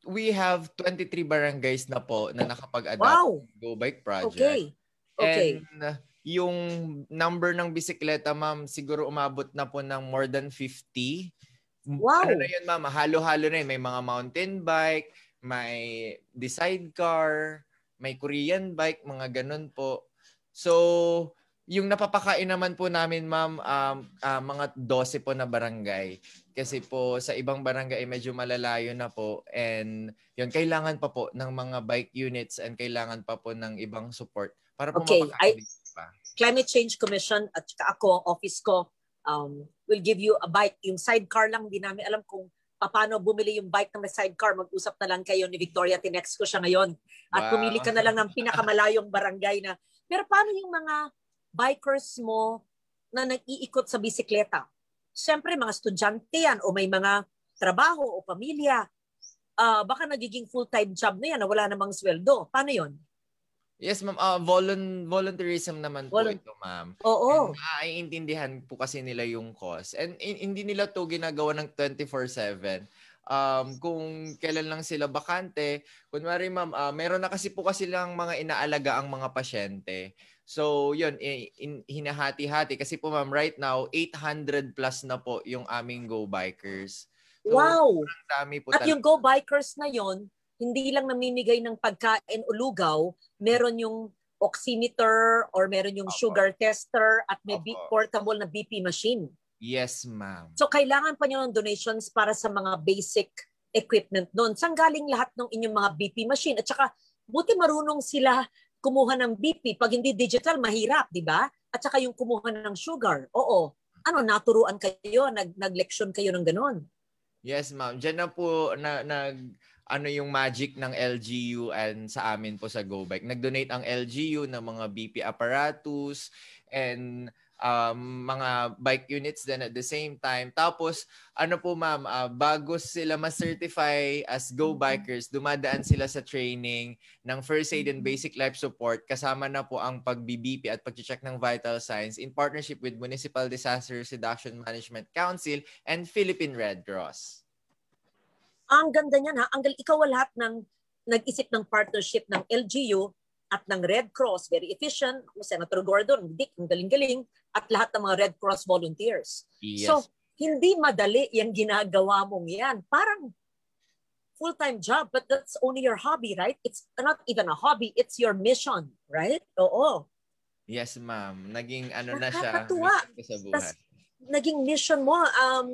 We have 23 barangays na po na nakapag-adapt ng Go Bike Project. Okay. And yung number ng bisikleta, ma'am, siguro umabot na po ng more than 50. Wow! Ano na yun, ma'am? Halo-halo na yun. May mga mountain bike, may sidecar, may Korean bike, mga ganun po. So, yung napapakain naman po namin, ma'am, mga 12 po na barangay. Kasi po sa ibang barangay medyo malalayo na po, and yun, kailangan pa po ng mga bike units and kailangan pa po ng ibang support para po mapakain pa. Climate Change Commission at saka ako, office ko, will give you a bike. Yung sidecar lang, di namin alam kung paano bumili yung bike na may sidecar, mag-usap na lang kayo ni Victoria, tinext ko siya ngayon. At pumili ka na lang ng pinakamalayong barangay na. Pero paano yung mga bikers mo na nag-iikot sa bisikleta? Siyempre, mga estudyante yan o may mga trabaho o pamilya. Baka nagiging full-time job na yan na wala namang sweldo. Paano yon? Yes, ma'am. Volunteerism naman po ito, ma'am. Oo. Naiintindihan po kasi nila yung cause. And hindi nila to ginagawa ng 24/7. Kung kailan lang sila bakante, kunwari ma'am, meron na kasi lang mga inaalaga ang mga pasyente. So, yun, hinahati-hati. Kasi po ma'am, right now, 800 plus na po yung aming Go Bikers. So, wow! Dami po at yung Go Bikers na yon, hindi lang namimigay ng pagkain o lugaw, meron yung oximeter or meron yung sugar tester at may portable na BP machine. Yes, ma'am. So, kailangan pa nyo ng donations para sa mga basic equipment doon. Saan galing lahat ng inyong mga BP machine? At saka, buti marunong sila kumuha ng BP. Pag hindi digital, mahirap, di ba? At saka yung kumuha ng sugar. Oo. Ano, naturuan kayo? Nag-leksyon kayo ng ganon? Yes, ma'am. Diyan na po yung magic ng LGU and sa amin po sa Go Bike. Nag-donate ang LGU ng mga BP apparatus and mga bike units din at the same time. Tapos, ano po ma'am, bago sila ma-certify as Go Bikers, dumadaan sila sa training ng first aid and basic life support. Kasama na po ang pag-BP at pag-check ng vital signs in partnership with Municipal Disaster Reduction Management Council and Philippine Red Cross. Ang ganda niyan ha. Ikaw lahat ng nag-isip ng partnership ng LGU at ng Red Cross. Very efficient. Senator Gordon, Dick, ang galing-galing. At lahat ng mga Red Cross volunteers. Yes. So, hindi madali yung ginagawa mong yan. Parang full-time job, but that's only your hobby, right? It's not even a hobby. It's your mission, right? Oo. Yes, ma'am. Naging ano na siya. Nakakatuwa. Sa buhay. Tas, naging mission mo.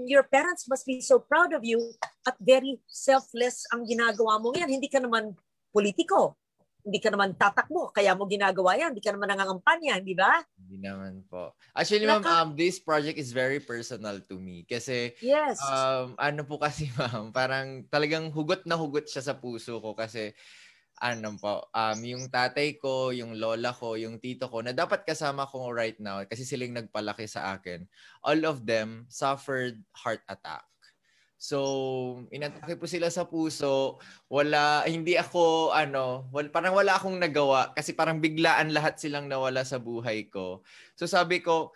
Your parents must be so proud of you at very selfless ang ginagawa mo yan. Hindi ka naman politiko. Hindi ka naman tatakbo. Kaya mo ginagawa yan. Hindi ka naman nangangampanya. Hindi ba? Hindi naman po. Actually, ma'am, this project is very personal to me. Kasi, yes. Ano po kasi, ma'am, parang talagang hugot na hugot siya sa puso ko. Kasi, ano po, yung tatay ko, yung lola ko, yung tito ko, na dapat kasama ko right now, kasi silang nagpalaki sa akin, all of them suffered heart attack. So, inatake po sila sa puso. Parang wala akong nagawa kasi parang biglaan lahat silang nawala sa buhay ko. So, sabi ko,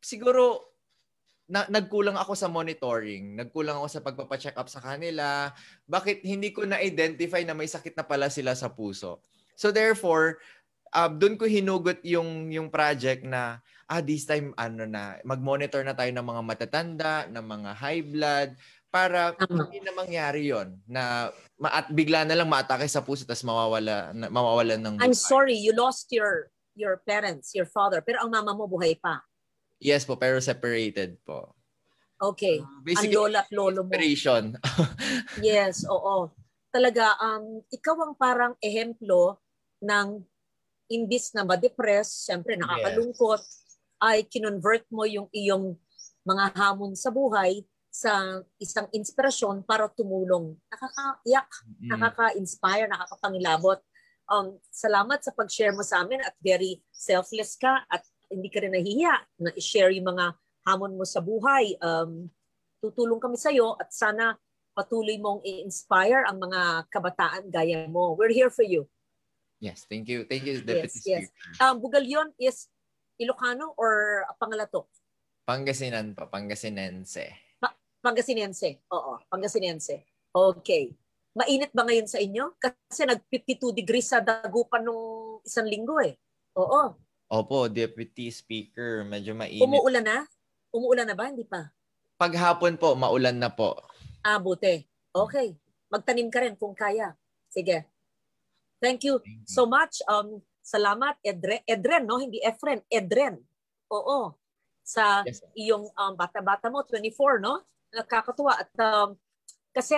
siguro, nagkulang ako sa monitoring. Nagkulang ako sa pagpapacheck up sa kanila. Bakit hindi ko na-identify na may sakit na pala sila sa puso? So, therefore, doon ko hinugot yung project na, this time, mag-monitor na tayo ng mga matatanda, ng mga high blood, para hindi na mangyari yon na bigla na lang maatake sa puso tapos mawawalan ng buhay. I'm sorry, you lost your parents, your father, pero ang mama mo buhay pa. Yes po, pero separated po. Okay. Ang lola at lolo mo. Separation. Yes, oo. Talaga, ikaw ang parang ehemplo ng imbis na ma-depress, siyempre nakakalungkot, ay kinonvert mo yung iyong mga hamon sa buhay sa isang inspirasyon para tumulong. Nakakaiyak, nakaka-inspire, nakakapangilabot. Salamat sa pag-share mo sa amin at very selfless ka at hindi ka rin nahihiya na i-share yung mga hamon mo sa buhay. Tutulong kami sa iyo at sana patuloy mong i-inspire ang mga kabataan gaya mo. We're here for you. Yes, thank you. Thank you, Deputy Speaker. Bugalyon is Ilocano or Pangalatok? Pangasinan po, Pangasinense. Pangasinense. Oo, Pangasinense. Okay. Mainit ba ngayon sa inyo? Kasi nag-52 degrees sa Dagupan nung isang linggo eh. Oo. Opo, Deputy Speaker. Medyo mainit. Umuulan na? Umuulan na ba? Hindi pa? Paghapon po, maulan na po. Buti. Okay. Magtanim ka rin kung kaya. Sige. Thank you so much. Salamat, Edren, no? Hindi Efren. Edren. Oo. Sa iyong bata-bata mo, 24, no? Nakakatuwa. At kasi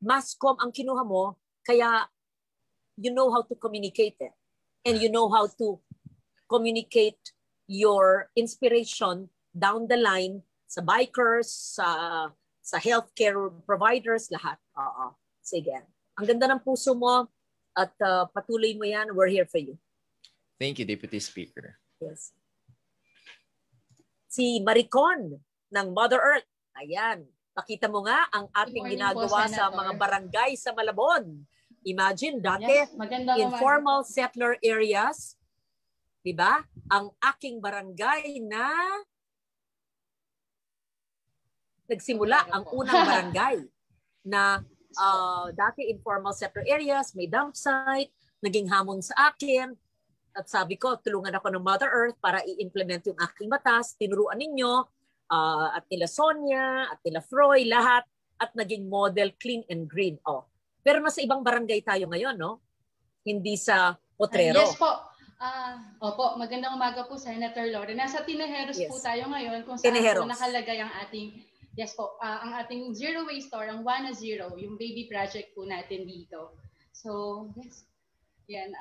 mass comm ang kinuha mo, kaya you know how to communicate it. And you know how to communicate your inspiration down the line sa bikers, sa sa healthcare providers, lahat. Oo. Sige. Ang ganda ng puso mo at patuloy mo yan. We're here for you. Thank you, Deputy Speaker. Yes. Si Maricon ng Mother Earth. Ayan. Pakita mo nga ang ating ginagawa sa mga barangay sa Malabon. Imagine, dati, informal settler areas, di ba? Ang aking barangay na nagsimula, ang unang barangay na dati informal settler areas, may dump site, naging hamon sa akin. At sabi ko, tulungan ako ng Mother Earth para i-implement yung aking batas. Tinuruan ninyo, at nila Sonia, at nila Froy, lahat, at naging model clean and green. Oh. Pero nasa ibang barangay tayo ngayon, no? Hindi sa Potrero. Yes po. Opo, magandang umaga po, Senator Lore. Nasa Tinajeros po tayo ngayon kung saan po nakalagay ang ating, ang ating zero waste store, ang 1 0, yung baby project po natin dito. So, yes. Yan.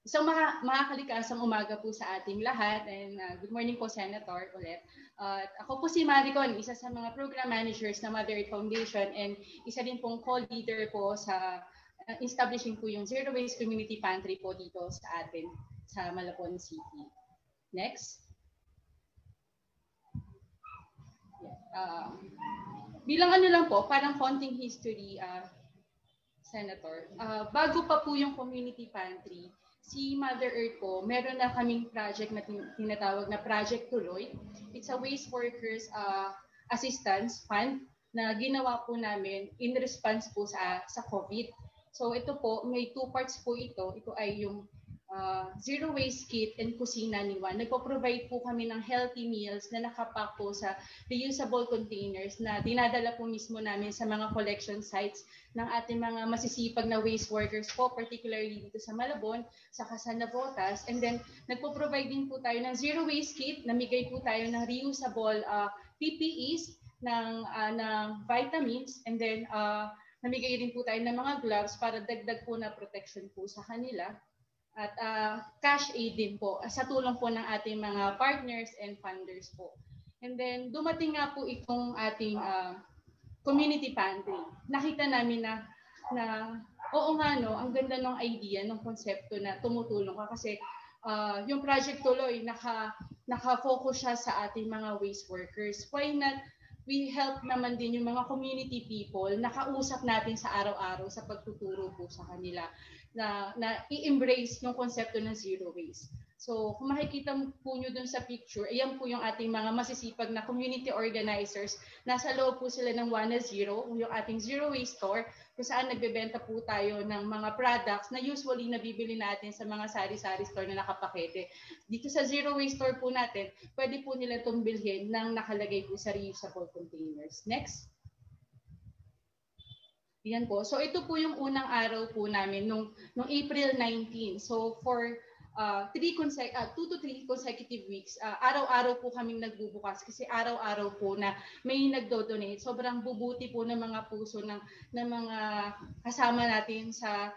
Isang makakalikasang umaga po sa ating lahat, and good morning po, Senator, ulit. Ako po si Maricon, isa sa mga program managers ng Mother Earth Foundation, and isa din pong co-leader po sa establishing po yung Zero Waste Community Pantry po dito sa atin, sa Malabon City. Next. Bilang ano lang po, parang konting history, Senator. Bago pa po yung community pantry, si Mother Earth po, meron na kaming project na tinatawag na Project Tuloy. It's a waste workers assistance fund na ginawa po namin in response po sa COVID. So ito po, may 2 parts po ito. Ito ay yung Zero Waste Kit and Kusina ni Juan. Nagpo-provide po kami ng healthy meals na nakapack po sa reusable containers na dinadala po mismo namin sa mga collection sites ng ating mga masisipag na waste workers po, particularly dito sa Malabon, sa Navotas. And then, nagpo-provide din po tayo ng Zero Waste Kit. Namigay po tayo ng reusable PPEs, ng vitamins, and then namigay din po tayo ng mga gloves para dagdag po na protection po sa kanila. At cash aid din po sa tulong po ng ating mga partners and funders po. And then dumating nga po itong ating community pantry. Nakita namin na oo nga no, ang ganda ng idea, ng konsepto na tumutulong ka kasi yung Project Tuloy naka-focus siya sa ating mga waste workers. Why not we help naman din yung mga community people na kausap natin sa araw-araw sa pagtuturo po sa kanila na i-embrace yung konsepto ng zero waste. So kung makikita po nyo dun sa picture, ayan po yung ating mga masisipag na community organizers. Nasa loob po sila ng 1 0, yung ating zero waste store, kung saan nagbebenta po tayo ng mga products na usually nabibili natin sa mga sari-sari store na nakapakete. Dito sa zero waste store po natin, pwede po nila itong bilhin ng nakalagay po sa reusable containers. Next. Yan po. So ito po yung unang araw po namin nung April 19. So for 2 to 3 consecutive weeks, araw-araw po kaming nagbubukas kasi araw-araw po na may nagdo-donate. Sobrang bubuti po ng mga puso ng mga kasama natin sa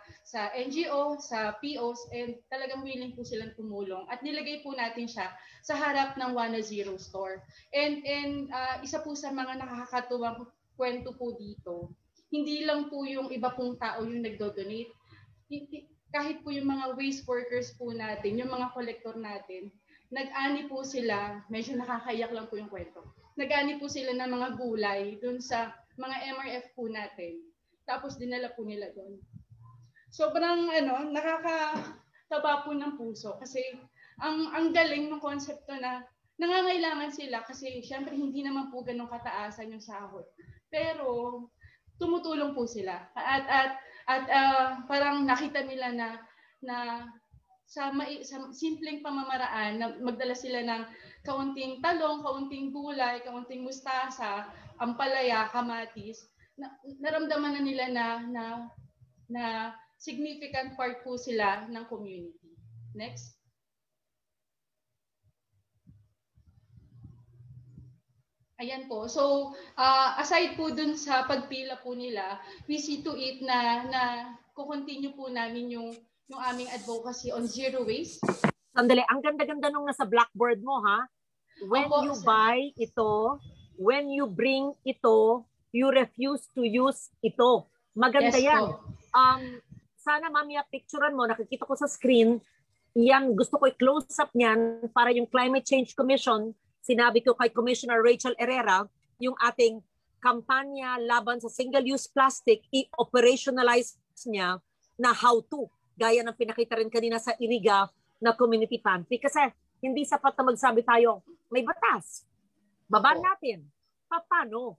NGO, sa POs, and talagang willing po silang tumulong. At nilagay po natin siya sa harap ng 1 0 store. And isa po sa mga nakakatuwang kwento po dito, hindi lang po yung iba pong tao yung nagdo-donate. Kahit po yung mga waste workers po natin, yung mga collector natin, nag-ani po sila, medyo nakakayak lang po yung kwento, nag-ani po sila ng mga gulay dun sa mga MRF po natin. Tapos dinala po nila doon. Sobrang nakakataba po ng puso kasi ang galing ng konsepto na nangangailangan sila kasi syempre hindi naman po ganun kataasan yung sahod. Pero tumutulong po sila at parang nakita nila na sa simpleng pamamaraan na magdala sila ng kaunting talong, kaunting gulay, kaunting mustasa, ampalaya, kamatis, naramdaman na nila na significant part po sila ng community. Next. Ayan po. So, aside po dun sa pagpila po nila, we see to it na kukontinue po namin yung aming advocacy on zero waste. Sandali, ang ganda-ganda nung nasa blackboard mo, ha? When you buy ito, when you bring ito, you refuse to use ito. Maganda Yes yan. po. Sana mamaya picturean mo, nakikita ko sa screen, yan, gusto ko i-close up niyan para yung Climate Change Commission, sinabi ko kay Commissioner Rachel Herrera, yung ating kampanya laban sa single-use plastic, i-operationalize niya na how to. Gaya ng pinakita rin kanina sa Iriga na community pantry. Kasi hindi sapat na magsabi tayo, may batas. Babaan natin. Paano?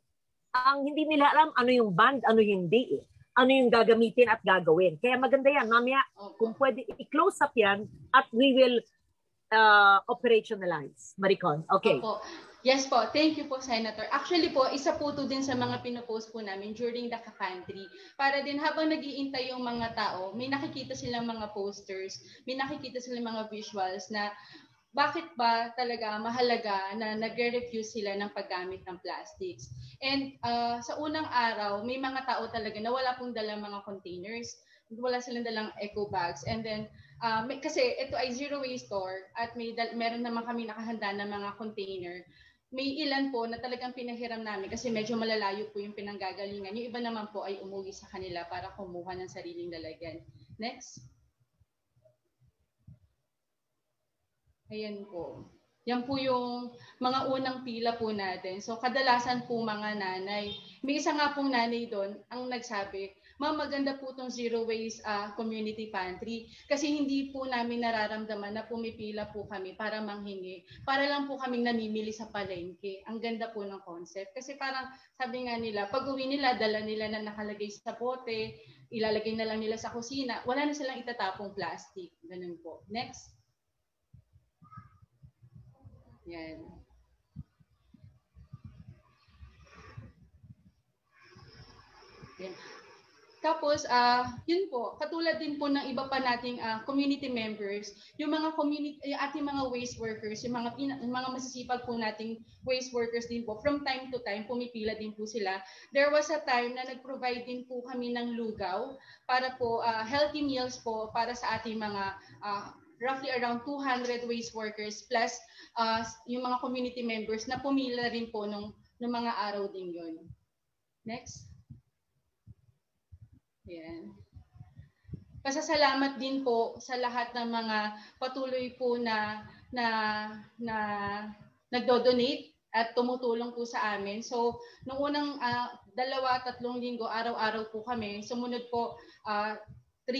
Ang hindi nila alam ano yung ban, ano hindi eh. Ano yung gagamitin at gagawin. Kaya maganda yan. Mamaya, kung pwede, i-close up yan at we will operationalize. Maricon, okay. Opo. Yes po. Thank you po, Senator. Actually po, isa po to din sa mga pinopost po namin during the pantry. Para din habang nag-iintay yung mga tao, may nakikita silang mga posters, may nakikita silang mga visuals na bakit ba talaga mahalaga na nagre-refuse sila ng paggamit ng plastics. And sa unang araw, may mga tao talaga na wala pong dalang mga containers, wala silang dalang eco bags. And then, kasi ito ay zero waste store at meron naman kami nakahanda na mga container. May ilan po na talagang pinahiram namin kasi medyo malalayo po yung pinanggagalingan. Yung iba naman po ay umuwi sa kanila para kumuha ng sariling lalagyan. Next. Ayan po. Yan po yung mga unang pila po natin. So kadalasan po mga nanay. May isa nga pong nanay doon ang nagsabi, Ma'am, maganda po itong zero waste community pantry kasi hindi po namin nararamdaman na pumipila po kami para manghingi. Para lang po kaming namimili sa palengke. Ang ganda po ng concept. Kasi parang sabi nga nila, pag uwi nila, dala nila na nakalagay sa pote, ilalagay na lang nila sa kusina, wala na silang itatapong plastic. Ganun po. Next. Yan. Yan. Tapos, yun po, katulad din po ng iba pa nating community members, yung mga ating mga waste workers, yung mga masisipag po nating waste workers din po, from time to time, pumipila din po sila. There was a time na nag-provide din po kami ng lugaw para po healthy meals po para sa ating mga roughly around 200 waste workers plus yung mga community members na pumila rin po nung mga araw din yun. Next. Yan. Pasasalamat din po sa lahat ng mga patuloy po na nagdo-donate at tumutulong po sa amin. So, nung unang 2-3 linggo, araw-araw po kami. Sumunod po 3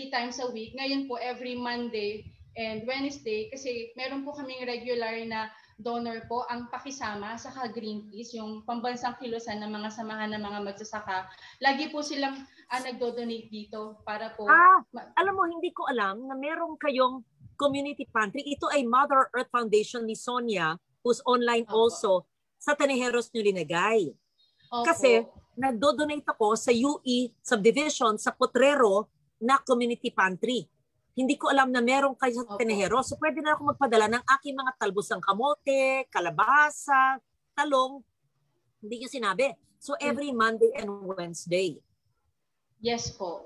times a week. Ngayon po, every Monday and Wednesday, kasi meron po kaming regular na donor po ang pakisama sa Greenpeace, yung pambansang kilusan ng mga samahan ng mga magsasaka. Lagi po silang nagdo-donate dito para po... alam mo, hindi ko alam na meron kayong community pantry. Ito ay Mother Earth Foundation ni Sonia, who's online also, sa Tanejeros nyo linagay. Kasi nagdo-donate ako sa UE subdivision sa Potrero na community pantry. Hindi ko alam na meron kayo sa Tanejeros. So pwede na ako magpadala ng aking mga talbos ng kamote, kalabasa, talong. Hindi ko sinabi. So every Monday and Wednesday. Yes po.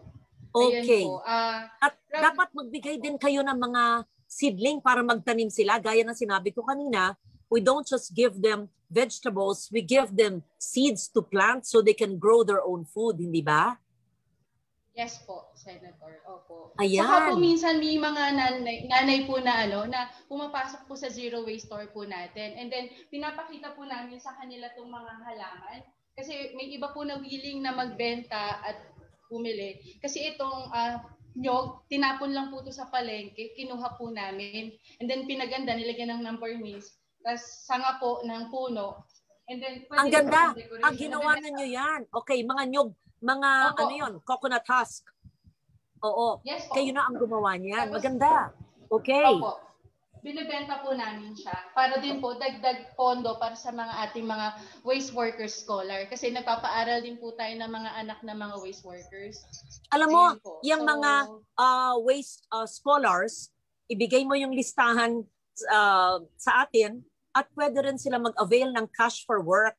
Okay. Po. At dapat magbigay din kayo ng mga seedling para magtanim sila. Gaya ng sinabi ko kanina, we don't just give them vegetables, we give them seeds to plant so they can grow their own food, hindi ba? Yes po, Senator. Opo. Ayan. Saka po minsan may mga nanay po na na pumapasok po sa zero waste store po natin. And then pinapakita po namin sa kanila itong mga halaman. Kasi may iba po na willing na magbenta at bumili. Kasi itong nyog, tinapon lang po ito sa palengke, kinuha po namin. And then pinaganda, nilagyan ng number names. Tapos sanga po ng puno. And then, ang ganda. Ang ginawa na nyo yan. Okay, mga nyog. Mga ano yun, coconut husk. Oo. Yes, po. Kayo na ang gumawa niyan. Maganda. Okay. Opo. Binibenta po namin siya para din po dagdag pondo para sa mga ating mga waste workers scholar. Kasi nagpapaaral din po tayo ng mga anak na mga waste workers. Alam mo, yung mga waste scholars, ibigay mo yung listahan sa atin at pwede rin sila mag-avail ng cash for work.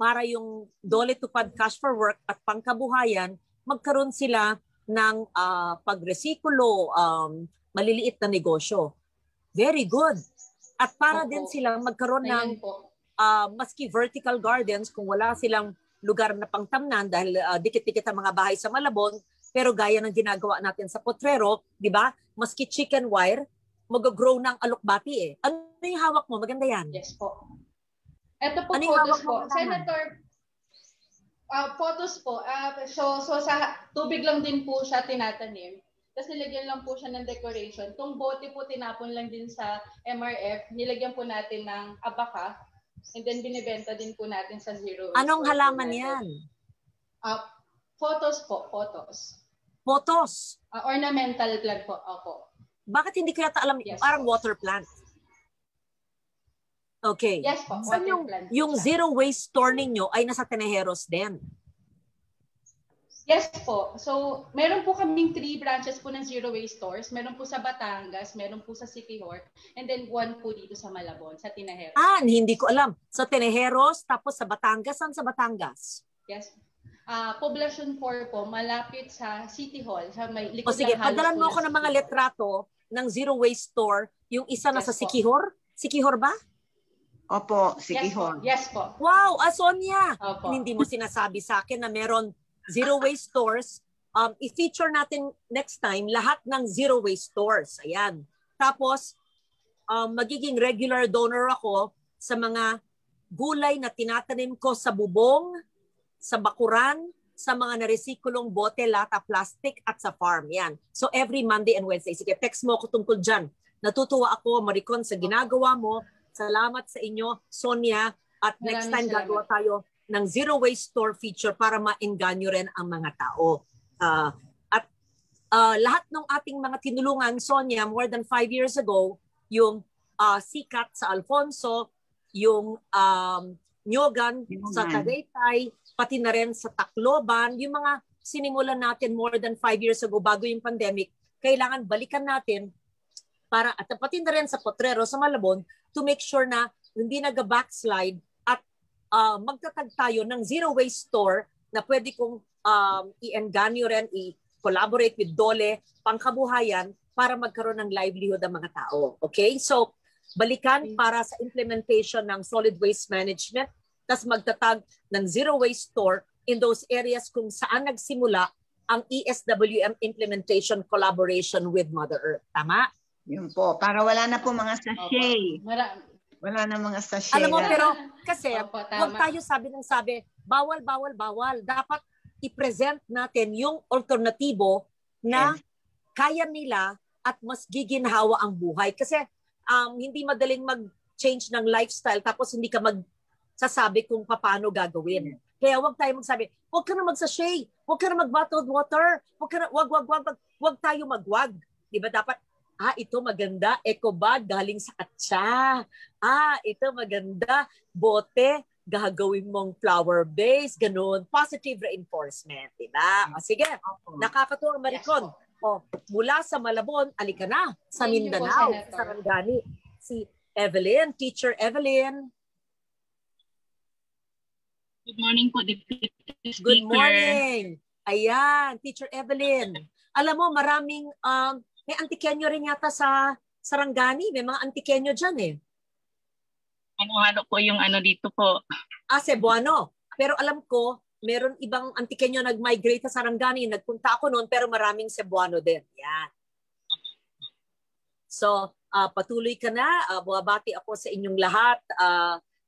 Para yung Dole Tupad Cash for Work at pangkabuhayan, magkaroon sila ng pagresikulo, maliliit na negosyo. Very good. At para din sila magkaroon ng maski vertical gardens, kung wala silang lugar na pangtamnan dahil dikit-dikit ang mga bahay sa Malabon, pero gaya ng ginagawa natin sa Potrero, di ba? Maski chicken wire, mag-grow ng alokbati eh. Ano yung hawak mo? Maganda yan. Yes po. Ito po, Ano yung photos hawak mo? po. Senator, photos po. So sa tubig lang din po siya tinatanim. Tapos nilagyan lang po siya ng decoration. Itong bote po tinapon lang din sa MRF. Nilagyan po natin ng abaka. And then binibenta din po natin sa zero. Anong halaman yan? Photos po, photos. Photos. Ornamental plant po, opo. Bakit hindi kaya alam, Yes, parang po. water plant? Okay. Yes po, Saan water plant. yung zero waste store ninyo ay nasa Tenejeros din? Yes po. So, meron po kaming 3 branches po ng zero waste stores. Meron po sa Batangas, meron po sa Siquijor, and then 1 po dito sa Malabon, sa Tinajeros. Hindi ko alam. Sa Tenejeros, tapos sa Batangas. Saan sa Batangas? Yes. Poblacion 4 po, malapit sa City Hall. Sa may likod O sige, ng halos padalan mo po ako ng mga City Hall. litrato ng zero waste store. Yung isa na Yes sa po. Siquijor? Siquijor ba? Opo, Yes po. Siquijor. Yes po. Wow, Sonia! Opo. Hindi mo sinasabi sa akin na meron zero waste stores. I-feature natin next time lahat ng zero waste stores. Ayan. Tapos, magiging regular donor ako sa mga gulay na tinatanim ko sa bubong, sa bakuran, sa mga naresikulong bote, lata, plastic at sa farm. Yan. So every Monday and Wednesday. Sige, text mo ako tungkol dyan. Natutuwa ako, Maricon, sa ginagawa mo. Salamat sa inyo, Sonia. At next time Maraming gagawa tayo ng zero waste store feature para maengganyo rin ang mga tao. At lahat ng ating mga tinulungan, Sonia, more than 5 years ago, yung Sikat sa Alfonso, yung Nyogan sa Tagaytay, pati na rin sa Tacloban, yung mga sinimulan natin more than 5 years ago bago yung pandemic, kailangan balikan natin para at pati na rin sa Potrero, sa Malabon, to make sure na hindi nag-backslide at magtatag tayo ng zero waste store na pwede kong i-engganyo rin, i-collaborate with DOLE, pangkabuhayan, para magkaroon ng livelihood ang mga tao. Okay? So, balikan para sa implementation ng solid waste management, tas magtatag ng zero waste store in those areas kung saan nagsimula ang ESWM implementation collaboration with Mother Earth. Tama? Yun po. Para wala na po mga sachet. Wala na mga sachet. Alam mo, pero kasi Opo, tama. huwag tayo sabi, bawal. Dapat i-present natin yung alternatibo na kaya nila at mas giginhawa ang buhay. Kasi hindi madaling mag-change ng lifestyle tapos hindi ka magsasabi kung paano gagawin. Kaya huwag tayo magsabi, huwag ka na mag-sachet, huwag ka na mag-bottled water, huwag tayo magwag. Diba dapat, ito maganda, eco bag galing sa Atsa. Ito maganda, bote, gagawin mong flower base, ganun. Positive reinforcement, diba? Sige, nakakatuwa, Maricon. Mula sa Malabon, alika na sa Thank you po, Mindanao, Senator. sa Sarangani. Si Evelyn, Teacher Evelyn. Good morning po, Deputy Speaker. Good morning. Ayan, Teacher Evelyn. Alam mo, maraming, may Antiqueño rin yata sa Sarangani. May mga Antiqueño dyan eh. Ano po yung dito po. Cebuano. Pero alam ko, meron ibang Antiqueño nag-migrate sa Sarangani. Nagpunta ako noon, pero maraming Cebuano din. Yan. So, patuloy ka na. Buwabati ako sa inyong lahat.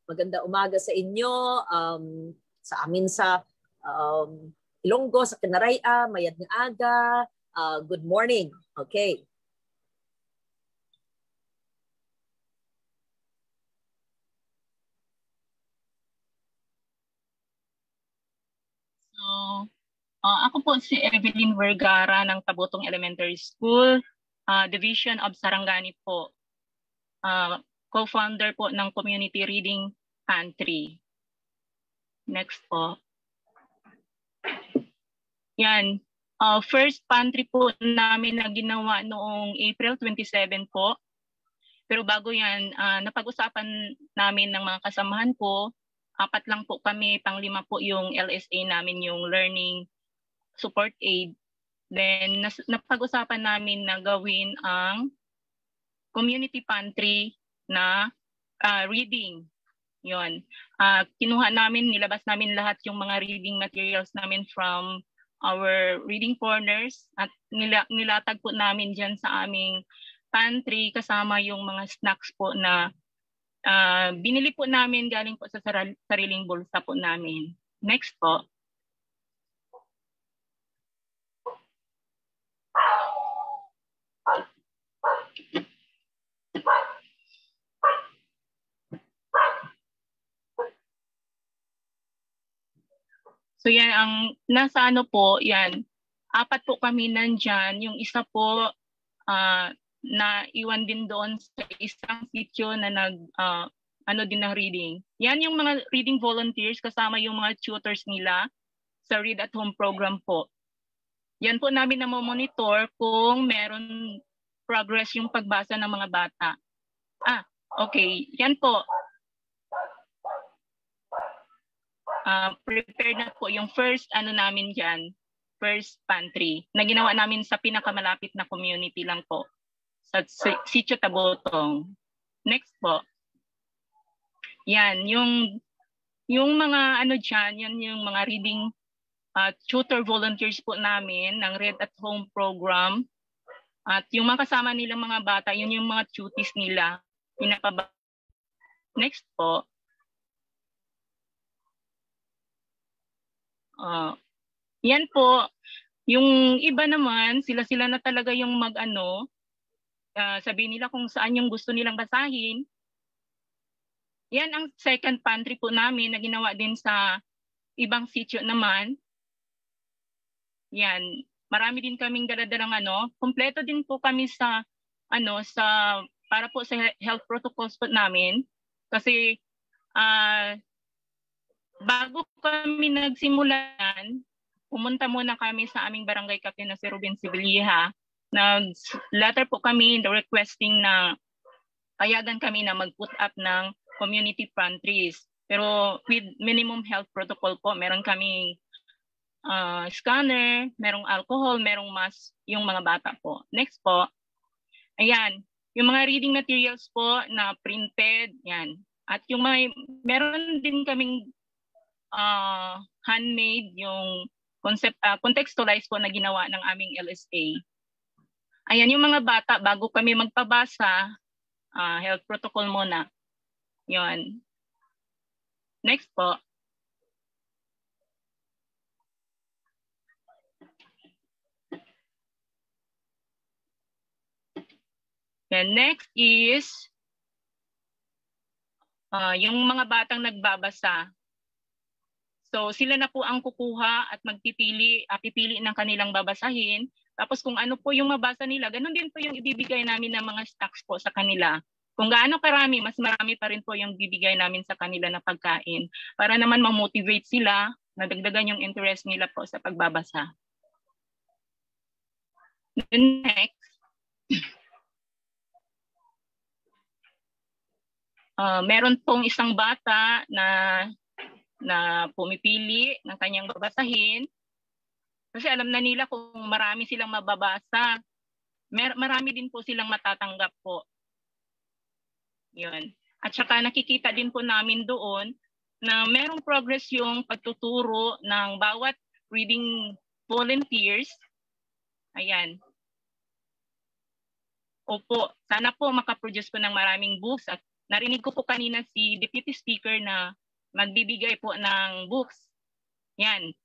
Maganda umaga sa inyo. Sa amin sa Ilonggo, sa Canaraya, mayad ng aga. Good morning. Okay. So, ako po si Evelyn Vergara ng Tabutong Elementary School, Division of Sarangani po. Co-founder po ng Community Reading Pantry. Next po. Yan. First pantry po namin na ginawa noong April 27 po. Pero bago yan, napag-usapan namin ng mga kasamahan ko. 4 lang po kami, pang-5 po yung LSA namin, yung Learning Support Aid. Then napag-usapan namin na gawin ang community pantry na reading. Yun. Kinuha namin, nilabas namin lahat yung mga reading materials namin from our reading corners at nilatag po namin dyan sa aming pantry kasama yung mga snacks po na binili po namin galing po sa sariling bulsa po namin. Next po. So yan, ang nasa ano po, yan, 4 po kami nandyan. Yung isa po, na iwan din doon sa isang sitio na ano din ng reading. Yan yung mga reading volunteers kasama yung mga tutors nila sa Read at Home program po. Yan po namin na monitor kung meron progress yung pagbasa ng mga bata. Okay. Yan po. Prepared na po yung first ano namin dyan, first pantry na ginawa namin sa pinakamalapit na community lang po sa Sitio Tabotong. Next po. Yan, yung mga ano dyan, yan yung mga reading tutor volunteers po namin ng Read at Home program. At yung mga kasama nilang mga bata, yun yung mga tuties nila. Next po. Yan po, yung iba naman, sila na talaga yung mag-ano, sabihin nila kung saan yung gusto nilang basahin. Yan ang second pantry po namin na ginawa din sa ibang sitio naman. Yan, marami din kaming daladalang ano, kompleto din po kami sa ano, para po sa health protocols po namin. Kasi bago kami nagsimulan, pumunta muna kami sa aming barangay captain na si Ruben Sibilieha. Nag-letter po kami requesting na payagan kami na mag-put up ng community pantries. Pero with minimum health protocol po, meron kaming scanner, merong alcohol, merong mask yung mga bata po. Next po. Ayan, yung mga reading materials po na printed, yan. At yung meron din kaming handmade yung contextualized po na ginawa ng aming LSA. Ayan yung mga bata, bago kami magpabasa, health protocol muna. Yun. Next po. Then next is yung mga batang nagbabasa. So sila na po ang kukuha at pipili ng kanilang babasahin. Tapos kung ano po yung mabasa nila, ganun din po yung ibibigay namin ng mga stocks po sa kanila. Kung gaano karami, mas marami pa rin po yung bibigay namin sa kanila na pagkain para naman ma-motivate sila na dagdagan yung interest nila po sa pagbabasa. Then next, meron pong isang bata na pumipili ng kanyang babasahin kasi alam na nila kung marami silang mababasa, marami din po silang matatanggap po. Yun. At saka nakikita din po namin doon na merong progress yung pagtuturo ng bawat reading volunteers. Ayan. Opo, sana po makaproduce po ng maraming books at narinig ko po kanina si Deputy Speaker na magbibigay po ng books. Yan.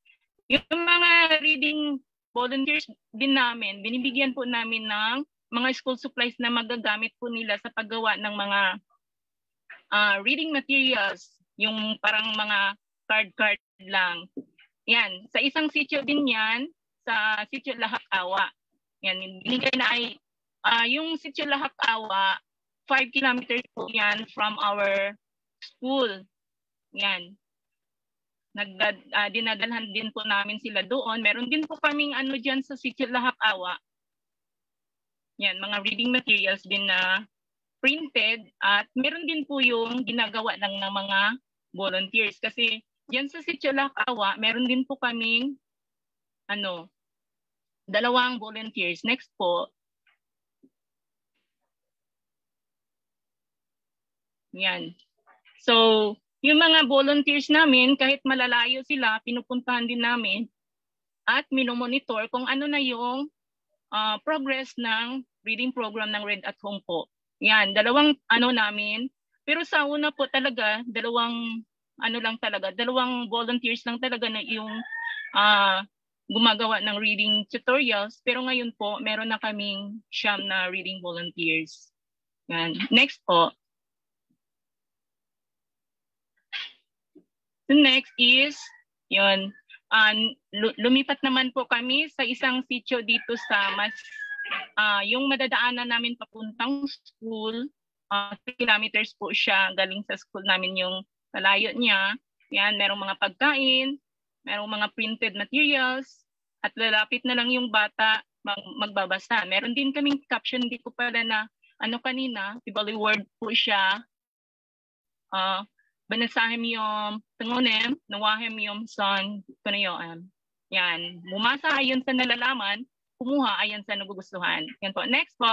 Yung mga reading volunteers din namin, binibigyan po namin ng mga school supplies na magagamit po nila sa paggawa ng mga reading materials. Yung parang mga card lang. Yan. Sa isang sitio din yan, sa sitio Lahak-Awa. Yan. Binigay na ay, yung sitio Lahak-Awa, 5 kilometers po yan from our school. Yan. Dinadalhan din po namin sila doon. Meron din po kaming ano dyan sa sitio Lahak-Awa. Yan, mga reading materials din na printed at meron din po yung ginagawa ng mga volunteers. Kasi dyan sa sitio Lahak-Awa, meron din po kaming 2 volunteers. Next po. Yan. So, yung mga volunteers namin, kahit malalayo sila, pinupuntahan din namin at minomonitor kung ano na yung progress ng reading program ng Read at Home po. Yan, dalawang namin. Pero sa una po talaga, dalawang volunteers lang talaga na yung gumagawa ng reading tutorials. Pero ngayon po, meron na kaming 9 na reading volunteers. Yan. Next po. The next is, yun, lumipat naman po kami sa isang sitio dito sa yung madadaanan namin papuntang school, 3 kilometers po siya galing sa school namin yung kalayo niya. Yan, merong mga pagkain, merong mga printed materials, at lalapit na lang yung bata magbabasa. Meron din kaming caption, hindi ko pala na kanina, Tiboli word po siya. Banasahem yung tungonem, nawahem yung son, kunayoam. Yan. Bumasa ayon sa nalalaman, kumuha ayon sa nagugustuhan. Yan po. Next po.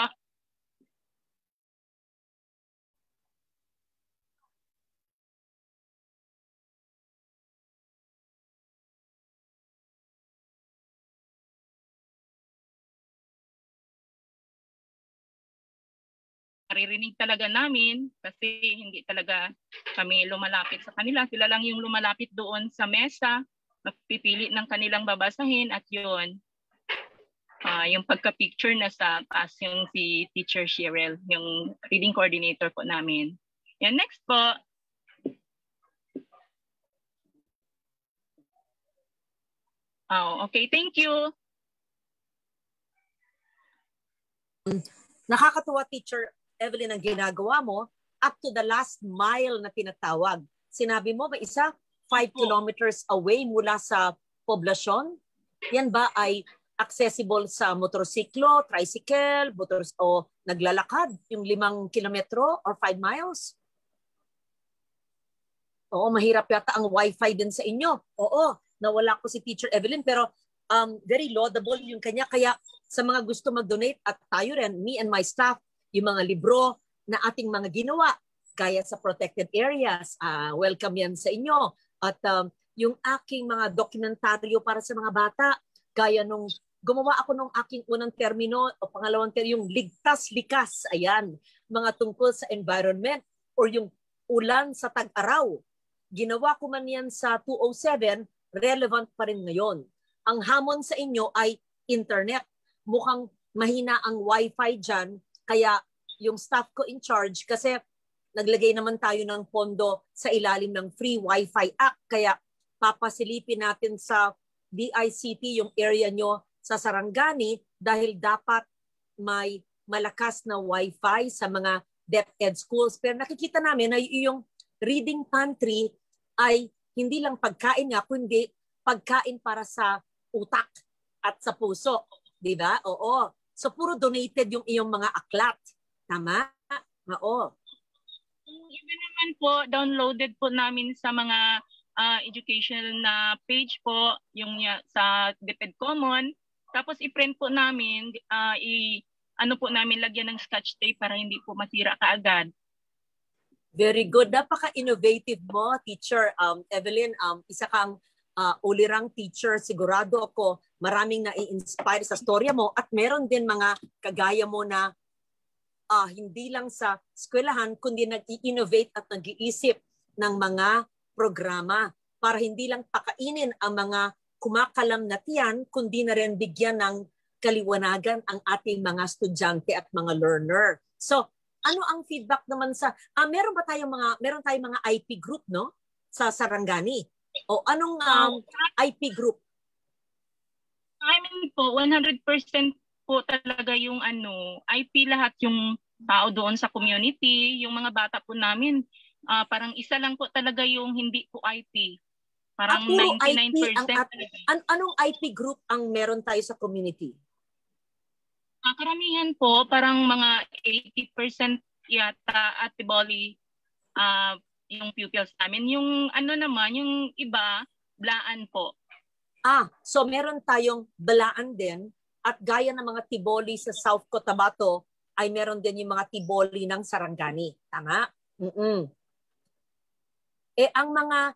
Naririnig talaga namin kasi hindi talaga kami lumalapit sa kanila. Sila lang yung lumalapit doon sa mesa, magpipili ng kanilang babasahin at yun. Yung pagka-picture na sa taas yung si Teacher Cheryl, yung reading coordinator po namin. Yan, next po. Okay, thank you. Nakakatuwa, Teacher Evelyn, ang ginagawa mo up to the last mile na tinatawag. Sinabi mo ba isa 5 kilometers away mula sa poblasyon? Yan ba ay accessible sa motorsiklo, tricycle, o naglalakad yung 5 kilometro or 5 miles? Oo, mahirap yata ang wifi din sa inyo. Oo, nawala ko si Teacher Evelyn pero very laudable yung kanya. Kaya sa mga gusto mag-donate at tayo rin, me and my staff, yung mga libro na ating mga ginawa, gaya sa protected areas, welcome yan sa inyo. At yung aking mga dokumentaryo para sa mga bata, gaya nung gumawa ako nung aking unang termino o pangalawang termino, yung ligtas-likas, ayan, mga tungkol sa environment or yung ulan sa tag-araw. Ginawa ko man yan sa 207, relevant pa rin ngayon. Ang hamon sa inyo ay internet. Mukhang mahina ang wifi dyan, kaya yung staff ko in charge, kasi naglagay naman tayo ng pondo sa ilalim ng Free Wi-Fi Act, kaya papasilipin natin sa DICT yung area nyo sa Sarangani dahil dapat may malakas na Wi-Fi sa mga DepEd schools. Pero nakikita namin na yung reading pantry ay hindi lang pagkain nga, kundi pagkain para sa utak at sa puso. Di ba? Oo. So puro donated yung iyong mga aklat. Tama? Oo. Iba naman po, downloaded po namin sa mga educational na page po, yung sa DepEd Common. Tapos i-print po namin, po namin lagyan ng scotch tape para hindi po masira kaagad. Very good. Napaka-innovative mo, Teacher Evelyn. Isa kang ulirang teacher. Sigurado ako maraming na-inspire sa storya mo at meron din mga kagaya mo na hindi lang sa eskwelahan kundi nag-i-innovate at nag-iisip ng mga programa para hindi lang pakainin ang mga kumakalam na tiyan kundi na rin bigyan ng kaliwanagan ang ating mga estudyante at mga learner. So, ano ang feedback naman sa meron tayong mga IP group, no? Sa Sarangani. O anong IP group? I mean po, 100% po talaga yung IP lahat yung tao doon sa community. Yung mga bata po namin, parang isa lang po talaga yung hindi po IP. Parang 99%. Anong IP group ang meron tayo sa community? Karamihan po, parang mga 80% yata at Tiboli yung pupils namin. Yung naman, yung iba, Blaan po. So meron tayong Blaan din at gaya ng mga Tiboli sa South Cotabato ay meron din yung mga Tiboli ng Sarangani. Tama? ang mga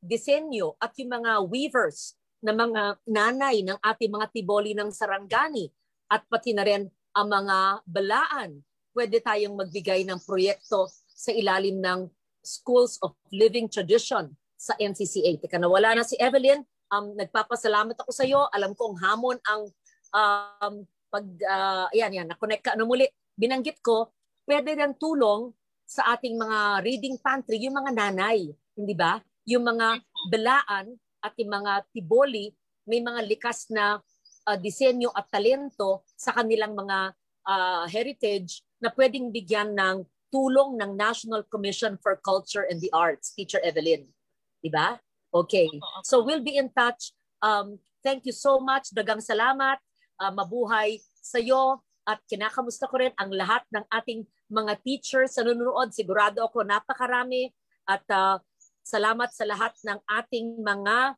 disenyo at yung mga weavers na mga nanay ng ating mga tiboli ng Sarangani at pati na rin ang mga balaan, pwede tayong magbigay ng proyekto sa ilalim ng Schools of Living Tradition sa NCCA. Teka, nawala na si Evelyn. Nagpapasalamat ako sa iyo. Alam kong hamon ang na-connect ka muli. Binanggit ko, pwede rin tulong sa ating mga reading pantry, yung mga nanay, hindi ba? Yung mga balaan at yung mga tiboli, may mga likas na disenyo at talento sa kanilang mga heritage na pwedeng bigyan ng tulong ng National Commission for Culture and the Arts, Teacher Evelyn. Diba? Okay. So we'll be in touch. Thank you so much. Dagang salamat. Mabuhay sa iyo. At kinakamusta ko rin ang lahat ng ating mga teachers sa nanonood. Sigurado ako napakarami. At salamat sa lahat ng ating mga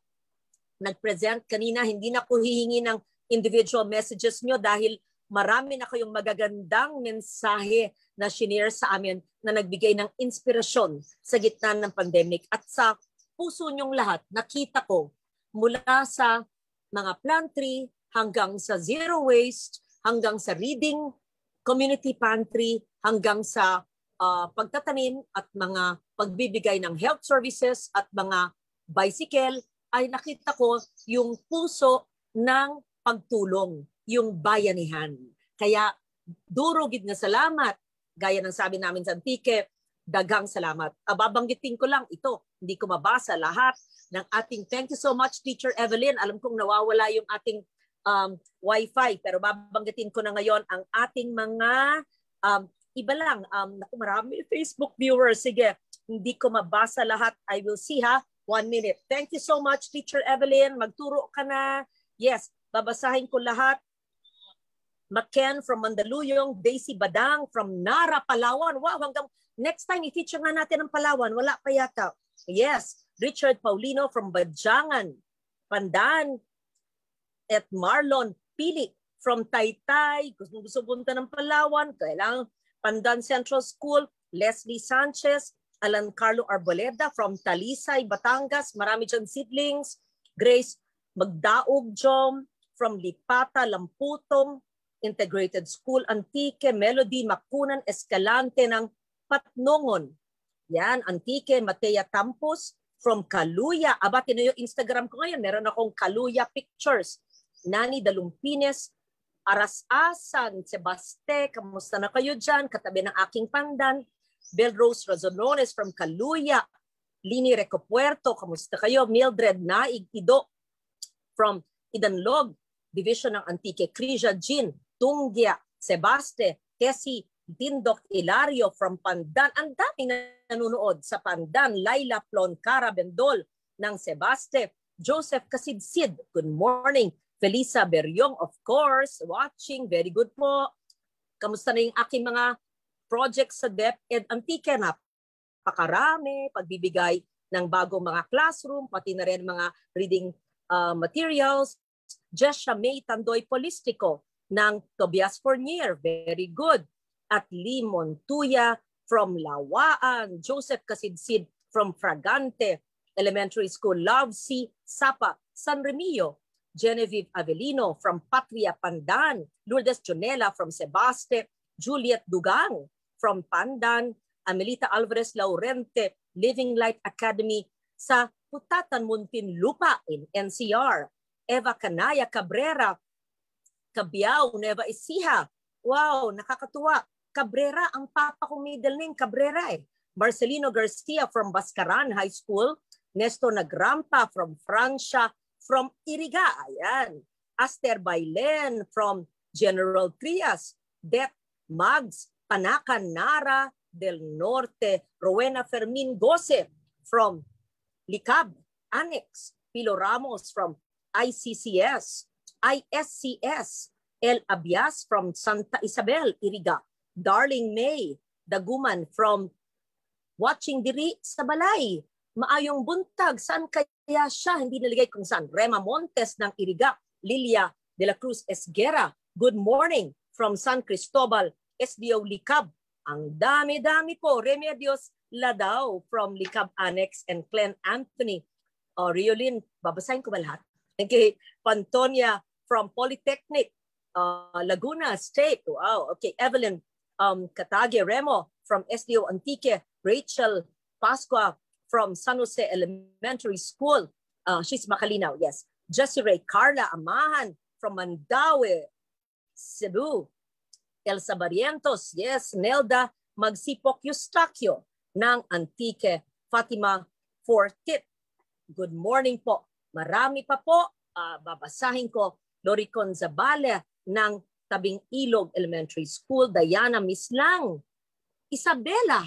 nag-present kanina. Hindi na ko hihingi ng individual messages nyo dahil marami na kayong magagandang mensahe na shinare sa amin na nagbigay ng inspirasyon sa gitna ng pandemic. At sa puso nyong lahat, nakita ko mula sa mga pantry hanggang sa zero waste, hanggang sa reading community pantry, hanggang sa pagtatanim at mga pagbibigay ng health services at mga bicycle, ay nakita ko yung puso ng pagtulong, yung bayanihan. Kaya durugid na salamat, gaya ng sabi namin sa Antique, daghang salamat. Babanggitin ko lang ito, hindi ko mabasa lahat ng ating, thank you so much Teacher Evelyn, alam kong nawawala yung ating wifi, pero babanggitin ko na ngayon ang ating mga iba lang, marami Facebook viewers, sige, hindi ko mabasa lahat, I will see ha, 1 minute. Thank you so much Teacher Evelyn, magturo ka na. Yes, babasahin ko lahat. Maken from Mandaluyong, Daisy Badang from Nara, Palawan. Wow, hanggang next time i-feature nga natin ang Palawan. Wala pa yata. Yes, Richard Paulino from Badjangan, Pandan, at Marlon Pili from Taytay. Gusto punta ng Palawan, kailangan Pandan Central School. Leslie Sanchez, Alan Carlo Arboleda from Talisay, Batangas. Marami dyan seedlings. Grace Magdaog Jom from Lipata, Lamputong Integrated School, Antique, Melody Makunan Escalante ng Patnongon. Yan, Antique, Matea Campos from Kaluya. Aba, tino yung Instagram ko ngayon. Meron akong Kaluya pictures. Nani Dalumpines, Arasasan, Sebaste, kamusta na kayo dyan? Katabi ng aking Pandan. Belrose Razonones from Kaluya. Lini Recopuerto, kamusta kayo? Mildred Naig Ido from Idanlog, Division ng Antique. Krija Jean, Tungia, Sebaste, Tessie, Tindok Ilario from Pandan. Ang daming nanonood sa Pandan. Laila Ploncara Bendol ng Sebaste. Joseph Kasidsid, good morning. Felisa Beryong, of course, watching. Very good po. Kamusta na yung aking mga projects sa DepEd Antique? Napakarami, pagbibigay ng bagong mga classroom, pati na rin mga reading materials. Jesha May Tandoy Polistico ng Tobias Fournier, very good. At Lee Montuya from Lawaan, Joseph Kasidsid from Fragante Elementary School, Love C. Sapa, San Remillo, Genevieve Avelino from Patria Pandan, Lourdes Jonela from Sebaste, Juliet Dugang from Pandan, Amelita Alvarez Laurente, Living Light Academy sa Putatan Muntinlupa in NCR, Eva Canaya Cabrera, Cabiao, Nueva Ecija. Wow, nakakatuwa. Cabrera, ang papa kong middle name, Cabrera eh. Marcelino Garcia from Bascaran High School, Nestor Nagrampa from Francia, from Iriga, ayan. Aster Bailen from General Trias, Det Mags, Panacan, Nara del Norte, Rowena Fermin Gose from Licab, Annex, Pilo Ramos from ICCS, ISCS, El Abias from Santa Isabel, Iriga, Darling May, Daguman from Watching Diri sa Balay, Maayong Buntag, saan kaya siya? Hindi naligay kung saan. Rema Montes ng Iriga, Lilia de la Cruz Esguera, good morning from San Cristobal, SDO Licab. Ang dami-dami po, Remedios Ladao from Likab Annex and Glenn Anthony. Riolin, babasahin ko ba lahat? Okay, Pantonia from Polytechnic, Laguna State. Wow, okay. Evelyn Katage Remo from SDO Antique. Rachel Pasqua from San Jose Elementary School. She's Makalinaw, yes. Jessie Carla Amahan from Mandaue, Cebu. Elsa Barrientos, yes. Nelda Magsipok Eustaquio ng Antique. Fatima Fortit. Good morning po. Marami pa po. Babasahin ko. Loricon Zabala ng Tabing Ilog Elementary School. Diana Mislang. Isabela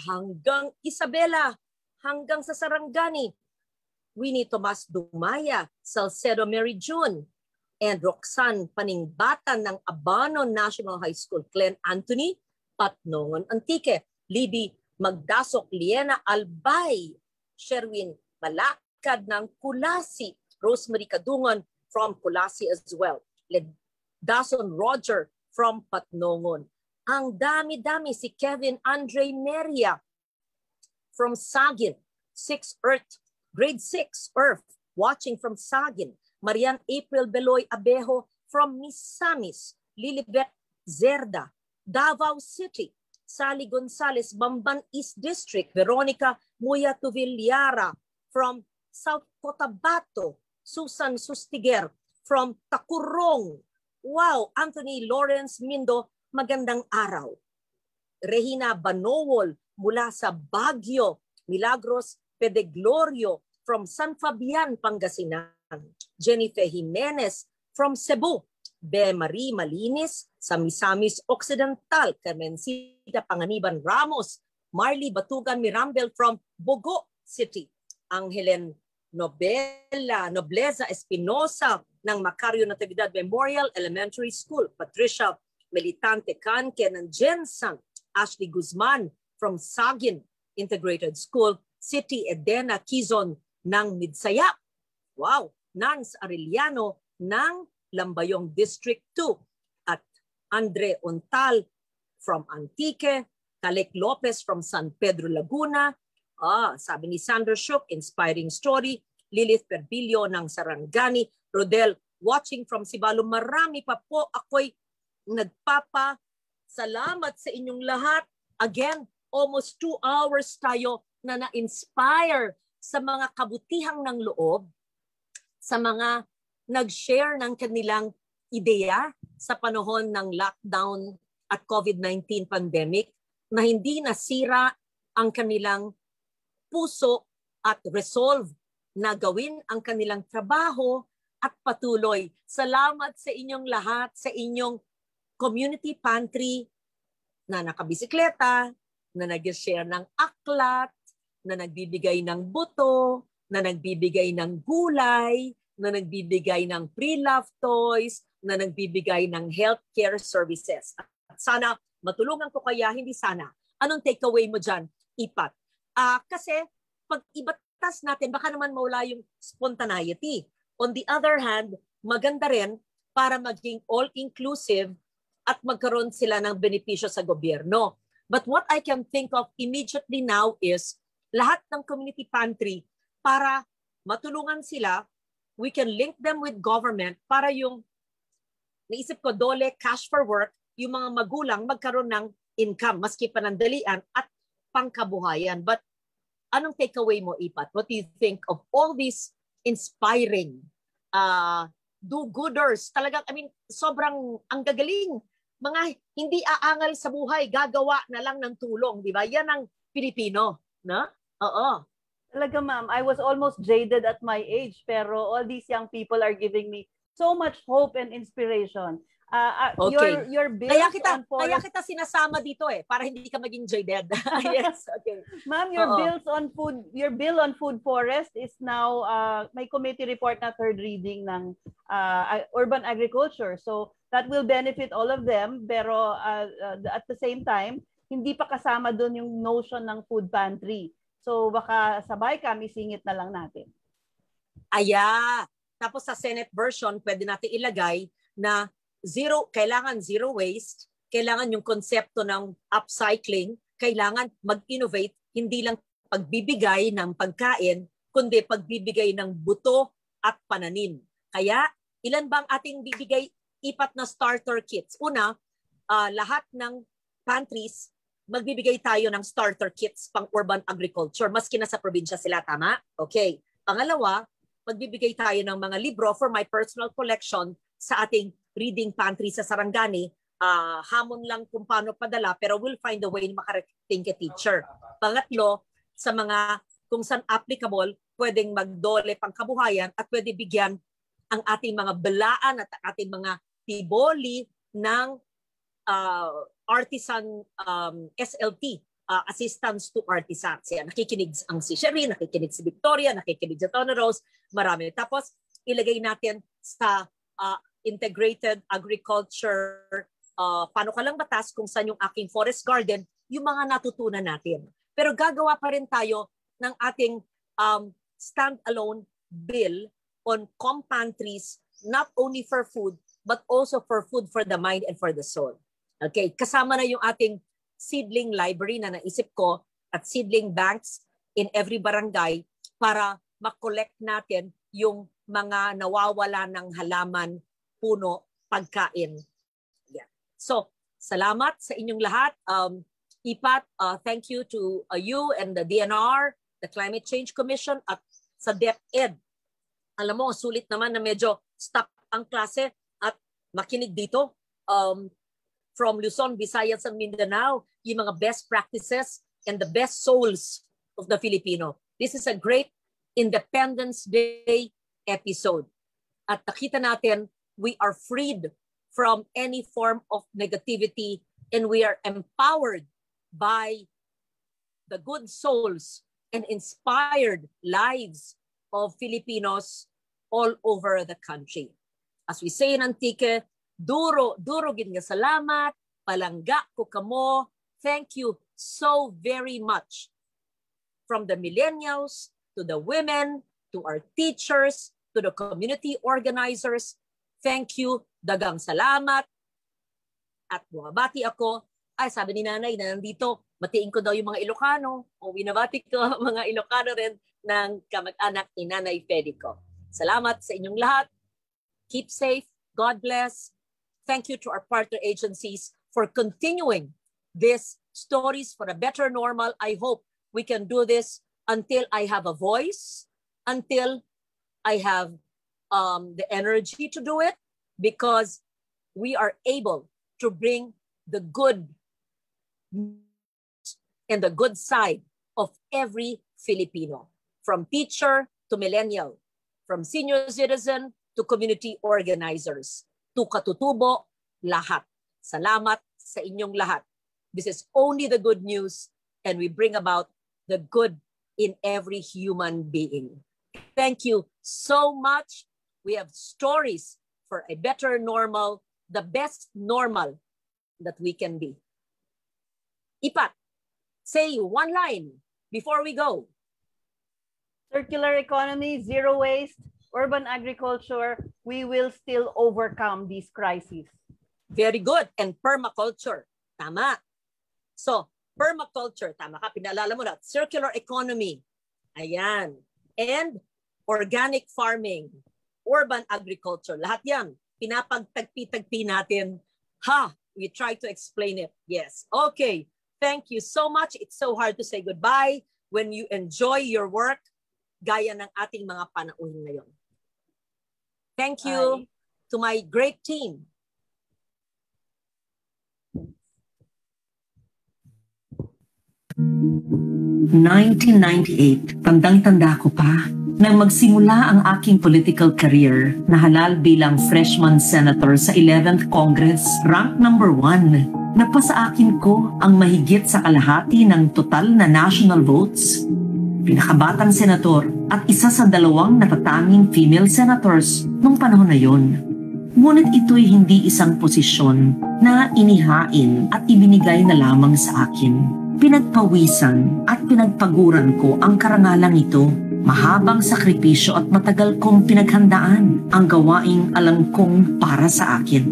hanggang sa Sarangani. Winnie Tomas Dumaya, Salcedo Mary June, and Roxanne Paningbatan ng Abano National High School. Glenn Anthony, Patnongon Antique. Libby Magdasok, Liena Albay, Sherwin Balakad ng Kulasi, Rosemary Kadungon from Kulasi as well. Dason Roger from Patnongon. Ang dami-dami, si Kevin Andre Meria from Sagin, 6 Earth, grade 6 Earth, watching from Sagin. Marian April Beloy Abejo from Misamis. Lilibet Zerda, Davao City. Sally Gonzalez, Bamban East District. Veronica Muya Tuvillara from South Cotabato. Susan Sustiger from Takurong. Wow, Anthony Lawrence Mindo, magandang araw. Regina Banowol mula sa Baguio. Milagros Pedeglorio from San Fabian, Pangasinan. Jennifer Jimenez from Cebu. Be Marie Malinis sa Misamis Occidental. Carmencita Panganiban Ramos. Marley Batugan Mirambel from Bogo City. Angelen Nobleza Espinosa ng Macario Natividad Memorial Elementary School. Patricia Militante Canque ng Jensen. Ashley Guzman from Sagin Integrated School. City Edena Quezon ng Midsayap. Wow! Nance Arellano ng Lambayong District 2. At Andre Ontal from Antique. Kalek Lopez from San Pedro Laguna. Sabi ni Sandra Shook, inspiring story. Lilith Perbilio ng Sarangani. Rodel, watching from Sibalo. Marami pa po. Ako'y nagpapasalamat sa inyong lahat. Again, almost 2 hours tayo na na-inspire sa mga kabutihang ng loob, sa mga nag-share ng kanilang ideya sa panahon ng lockdown at COVID-19 pandemic na hindi nasira ang kanilang puso at resolve na gawin ang kanilang trabaho at patuloy. Salamat sa inyong lahat, sa inyong community pantry na nakabisikleta, na nag-share ng aklat, na nagbibigay ng buto, na nagbibigay ng gulay, na nagbibigay ng pre-love toys, na nagbibigay ng healthcare services. At sana matulungan ko kaya, hindi sana. Anong takeaway mo dyan, Ipat? Kasi pag ibatas natin, baka naman mawala yung spontaneity. On the other hand, maganda rin para maging all-inclusive at magkaroon sila ng benepisyo sa gobyerno. But what I can think of immediately now is lahat ng community pantry para matulungan sila. We can link them with government para yung, naisip ko, dole, cash for work, yung mga magulang magkaroon ng income, maski panandalian at pangkabuhayan. But anong takeaway mo, Ipat? What do you think of all these inspiring do-gooders? Talagang, sobrang ang gagaling. Mga hindi aangal sa buhay, gagawa na lang ng tulong, di ba? Yan ang Pilipino, no? Oo. Talaga, ma'am, I was almost jaded at my age, pero all these young people are giving me so much hope and inspiration. Okay. Your bill kaya kita sinasama dito para hindi ka maging jaded. Yes, okay. Ma'am, your bill on food forest is now may committee report na third reading ng urban agriculture. So that will benefit all of them, pero at the same time, hindi pa kasama doon yung notion ng food pantry. So baka sabay kami singit na lang natin. Tapos sa Senate version, pwede natin ilagay na kailangan zero waste, kailangan yung konsepto ng upcycling, kailangan mag-innovate, hindi lang pagbibigay ng pagkain, kundi pagbibigay ng buto at pananim. Kaya, ilan bang ating bibigay? 4 na starter kits. Una, lahat ng pantries, magbibigay tayo ng starter kits pang urban agriculture, maski na sa probinsya sila, tama? Okay. Pangalawa, magbibigay tayo ng mga libro for my personal collection sa ating reading pantry sa Sarangani. Hamon lang kung paano padala, pero we'll find a way na makarating kay teacher. Pangatlo, sa mga kung saan applicable, pwedeng magdole pang kabuhayan at pwede bigyan ang ating mga belaan at ating mga tiboli ng artisan SLT, assistance to artisans. Yan, nakikinig ang si Sherry, nakikinig si Victoria, nakikinig si Tona Rose, marami. Tapos ilagay natin sa integrated agriculture panukalang batas kung saan yung aking forest garden, yung mga natutunan natin. Pero gagawa pa rin tayo ng ating stand-alone bill on compantries, not only for food, but also for food for the mind and for the soul. Okay, kasama na yung ating seedling library na naisip ko at seedling banks in every barangay para makollect natin yung mga nawawala ng halaman, puno, pagkain. Yeah. So, salamat sa inyong lahat. IPAT, thank you to you and the DNR, the Climate Change Commission at sa DepEd. Alam mo, sulit naman na medyo stop ang klase at makinig dito. From Luzon, Visayas, and Mindanao, yung mga best practices and the best souls of the Filipino. This is a great Independence Day episode. At nakita natin, we are freed from any form of negativity and we are empowered by the good souls and inspired lives of Filipinos all over the country. As we say in Antique, duro gid nga salamat, palangga ko kamo. Thank you so very much. From the millennials, to the women, to our teachers, to the community organizers, thank you, dagang salamat. At bumabati ako, ay sabi ni nanay na nandito, matiin ko daw yung mga Ilocano, o binabati ko mga Ilocano rin ng kamag-anak ni Nanay Fedico. Salamat sa inyong lahat. Keep safe. God bless. Thank you to our partner agencies for continuing this Stories for a Better Normal. I hope we can do this until I have a voice, until I have the energy to do it, because we are able to bring the good and the good side of every Filipino, from teacher to millennial, from senior citizen to community organizers, to katutubo, lahat. Salamat sa inyong lahat. This is only the good news and we bring about the good in every human being. Thank you so much. We have stories for a better normal, the best normal that we can be. Ipat, say one line before we go. Circular economy, zero waste, urban agriculture, we will still overcome these crises. Very good. And permaculture. Tama. So, permaculture. Tama ka. Pinaalala mo na. Circular economy. Ayan. And organic farming. Urban agriculture. Lahat yan. Pinapagtagpi-tagpi natin. We try to explain it. Yes. Okay. Thank you so much. It's so hard to say goodbye when you enjoy your work gaya ng ating mga panauhin ngayon. Thank you to my great team. (1998), tandang-tanda ko pa, nang magsimula ang aking political career, nahalal bilang freshman senator sa 11th Congress, rank number 1. Napasa akin ko ang mahigit sa kalahati ng total na national votes. Pinakabatang senator at isa sa 2 natatanging female senators nung panahon na yon. Ngunit ito'y hindi isang posisyon na inihain at ibinigay na lamang sa akin. Pinagpawisan at pinagpaguran ko ang karangalang ito. Mahabang sakripisyo at matagal kong pinaghandaan ang gawaing alam kong para sa akin.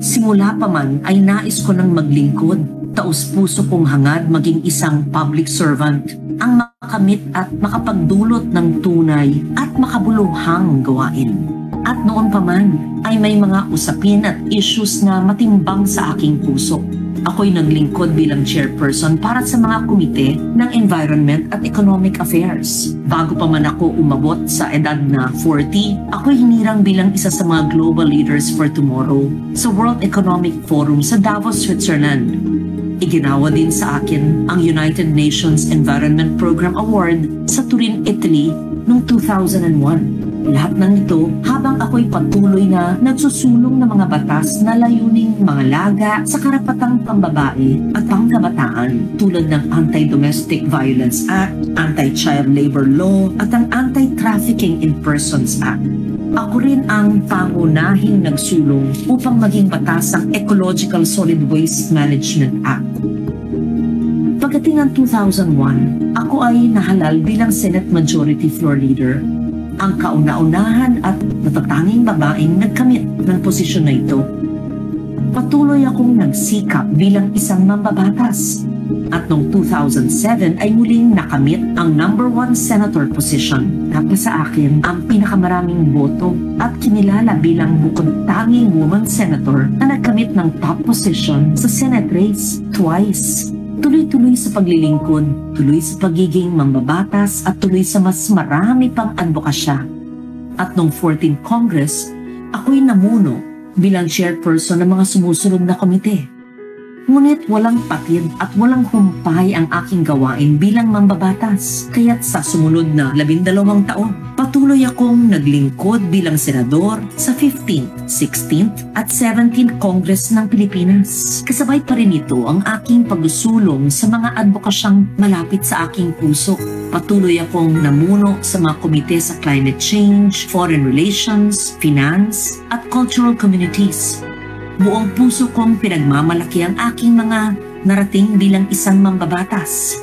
Simula pa man ay nais ko nang maglingkod taus-puso kong hangad maging isang public servant, ang makamit at makapagdulot ng tunay at makabuluhang gawain. At noon pa man ay may mga usapin at issues na matimbang sa aking puso. Ako'y naglingkod bilang chairperson para sa mga komite ng Environment at Economic Affairs. Bago pa man ako umabot sa edad na 40, ako'y hinirang bilang isa sa mga Global Leaders for Tomorrow sa World Economic Forum sa Davos, Switzerland. Iginawa din sa akin ang United Nations Environment Program Award sa Turin, Italy noong 2001. Lahat ng ito habang ako'y patuloy na nagsusulong ng mga batas na layuning mangalaga sa karapatang pambabae at pangkabataan tulad ng Anti-Domestic Violence Act, Anti-Child Labor Law at ang Anti-Trafficking in Persons Act. Ako rin ang pangunahing nagsulong upang maging batas ang Ecological Solid Waste Management Act. Pagdating ng 2001, ako ay nahalal bilang Senate Majority Floor Leader, ang kauna-unahan at natatanging babaeng nagkamit ng posisyon na ito. Patuloy akong nagsikap bilang isang mambabatas at noong 2007 ay muling nakamit ang number 1 senator position. Tapos sa akin ang pinakamaraming boto at kinilala bilang bukod-tanging woman senator na nagkamit ng top position sa Senate race twice. Tuloy-tuloy sa paglilingkod, tuloy sa pagiging mambabatas at tuloy sa mas marami pang advokasya. At noong 14th Congress, ako'y namuno bilang chairperson ng mga sumusunod na komite. Ngunit walang patid at walang humpay ang aking gawain bilang mambabatas. Kaya't sa sumunod na 12 taon, patuloy akong naglingkod bilang senador sa 15th, 16th at 17th Congress ng Pilipinas. Kasabay pa rin ito ang aking pagsusulong sa mga advokasyang malapit sa aking puso. Patuloy akong namuno sa mga komite sa climate change, foreign relations, finance at cultural communities. Buong puso kong pinagmamalaki ang aking mga narating bilang isang mambabatas.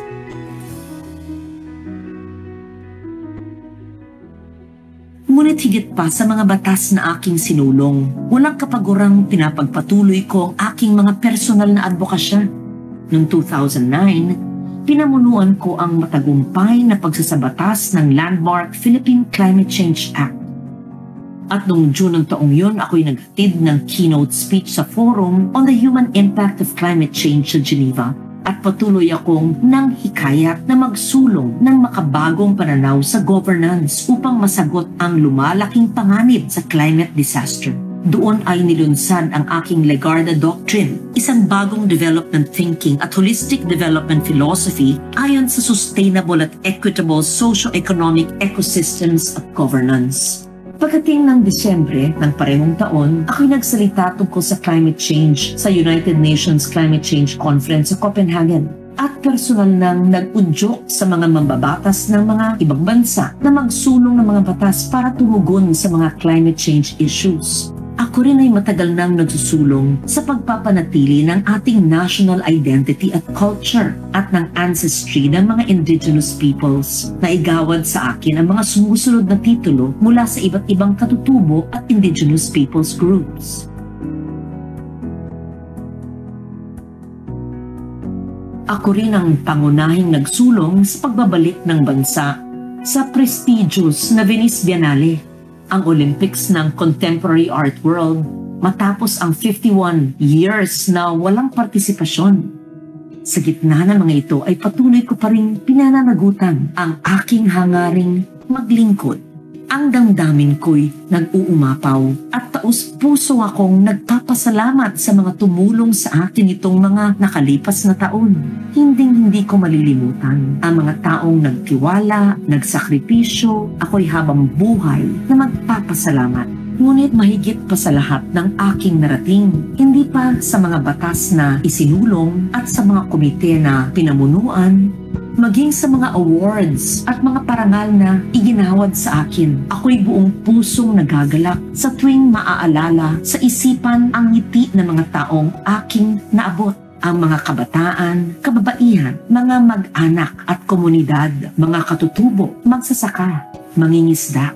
Ngunit higit pa sa mga batas na aking sinulong, walang kapagurang pinapagpatuloy ko ang aking mga personal na advokasya. Noong 2009, pinamunuan ko ang matagumpay na pagsasabatas ng landmark Philippine Climate Change Act. At noong June ng taong yun, ako'y naghatid ng keynote speech sa Forum on the Human Impact of Climate Change sa Geneva. At patuloy akong nang hikayat na magsulong ng makabagong pananaw sa governance upang masagot ang lumalaking panganib sa climate disaster. Doon ay nilunsad ang aking Legarda Doctrine, isang bagong development thinking at holistic development philosophy ayon sa sustainable at equitable socio-economic ecosystems of governance. Pagdating ng Disyembre ng parehong taon, ako'y nagsalita tungkol sa climate change sa United Nations Climate Change Conference sa Copenhagen at personal nang nag-udyok sa mga mambabatas ng mga ibang bansa na magsulong ng mga batas para tumugon sa mga climate change issues. Ako rin ay matagal nang nagsusulong sa pagpapanatili ng ating national identity at culture at ng ancestry ng mga indigenous peoples. Naigawad sa akin ang mga sumusunod na titulo mula sa iba't ibang katutubo at indigenous peoples groups. Ako rin ang pangunahing nagsulong sa pagbabalik ng bansa sa prestigious na Venice Biennale, ang Olympics ng Contemporary Art World, matapos ang 51 years na walang partisipasyon. Sa gitna ng mga ito ay patuloy ko pa rin pinananagutan ang aking hangaring maglingkod. Ang damdamin ko'y nag-uumapaw at taus-puso akong nagpapasalamat sa mga tumulong sa akin itong mga nakalipas na taon. Hinding-hindi ko malilimutan ang mga taong nagtiwala, nagsakripisyo, ako'y habang buhay na magpapasalamat. Ngunit mahigit pa sa lahat ng aking narating, hindi pa sa mga batas na isinulong at sa mga komite na pinamunuan, maging sa mga awards at mga parangal na iginawad sa akin. Ako'y buong pusong nagagalak sa tuwing maaalala sa isipan ang ngiti ng mga taong aking naabot. Ang mga kabataan, kababaihan, mga mag-anak at komunidad, mga katutubo, magsasaka, mangingisda,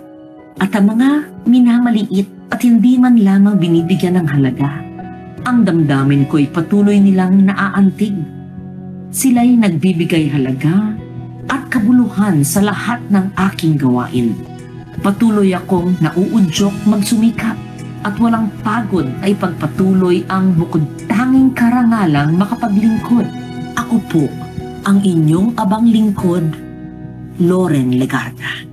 at ang mga minamaliit at hindi man lamang binibigyan ng halaga. Ang damdamin ko'y patuloy nilang naaantig. Sila'y nagbibigay halaga at kabuluhan sa lahat ng aking gawain. Patuloy akong nauudyok magsumikap at walang pagod ay pagpatuloy ang bukod tanging karangalang makapaglingkod. Ako po ang inyong abang lingkod, Loren Legarda.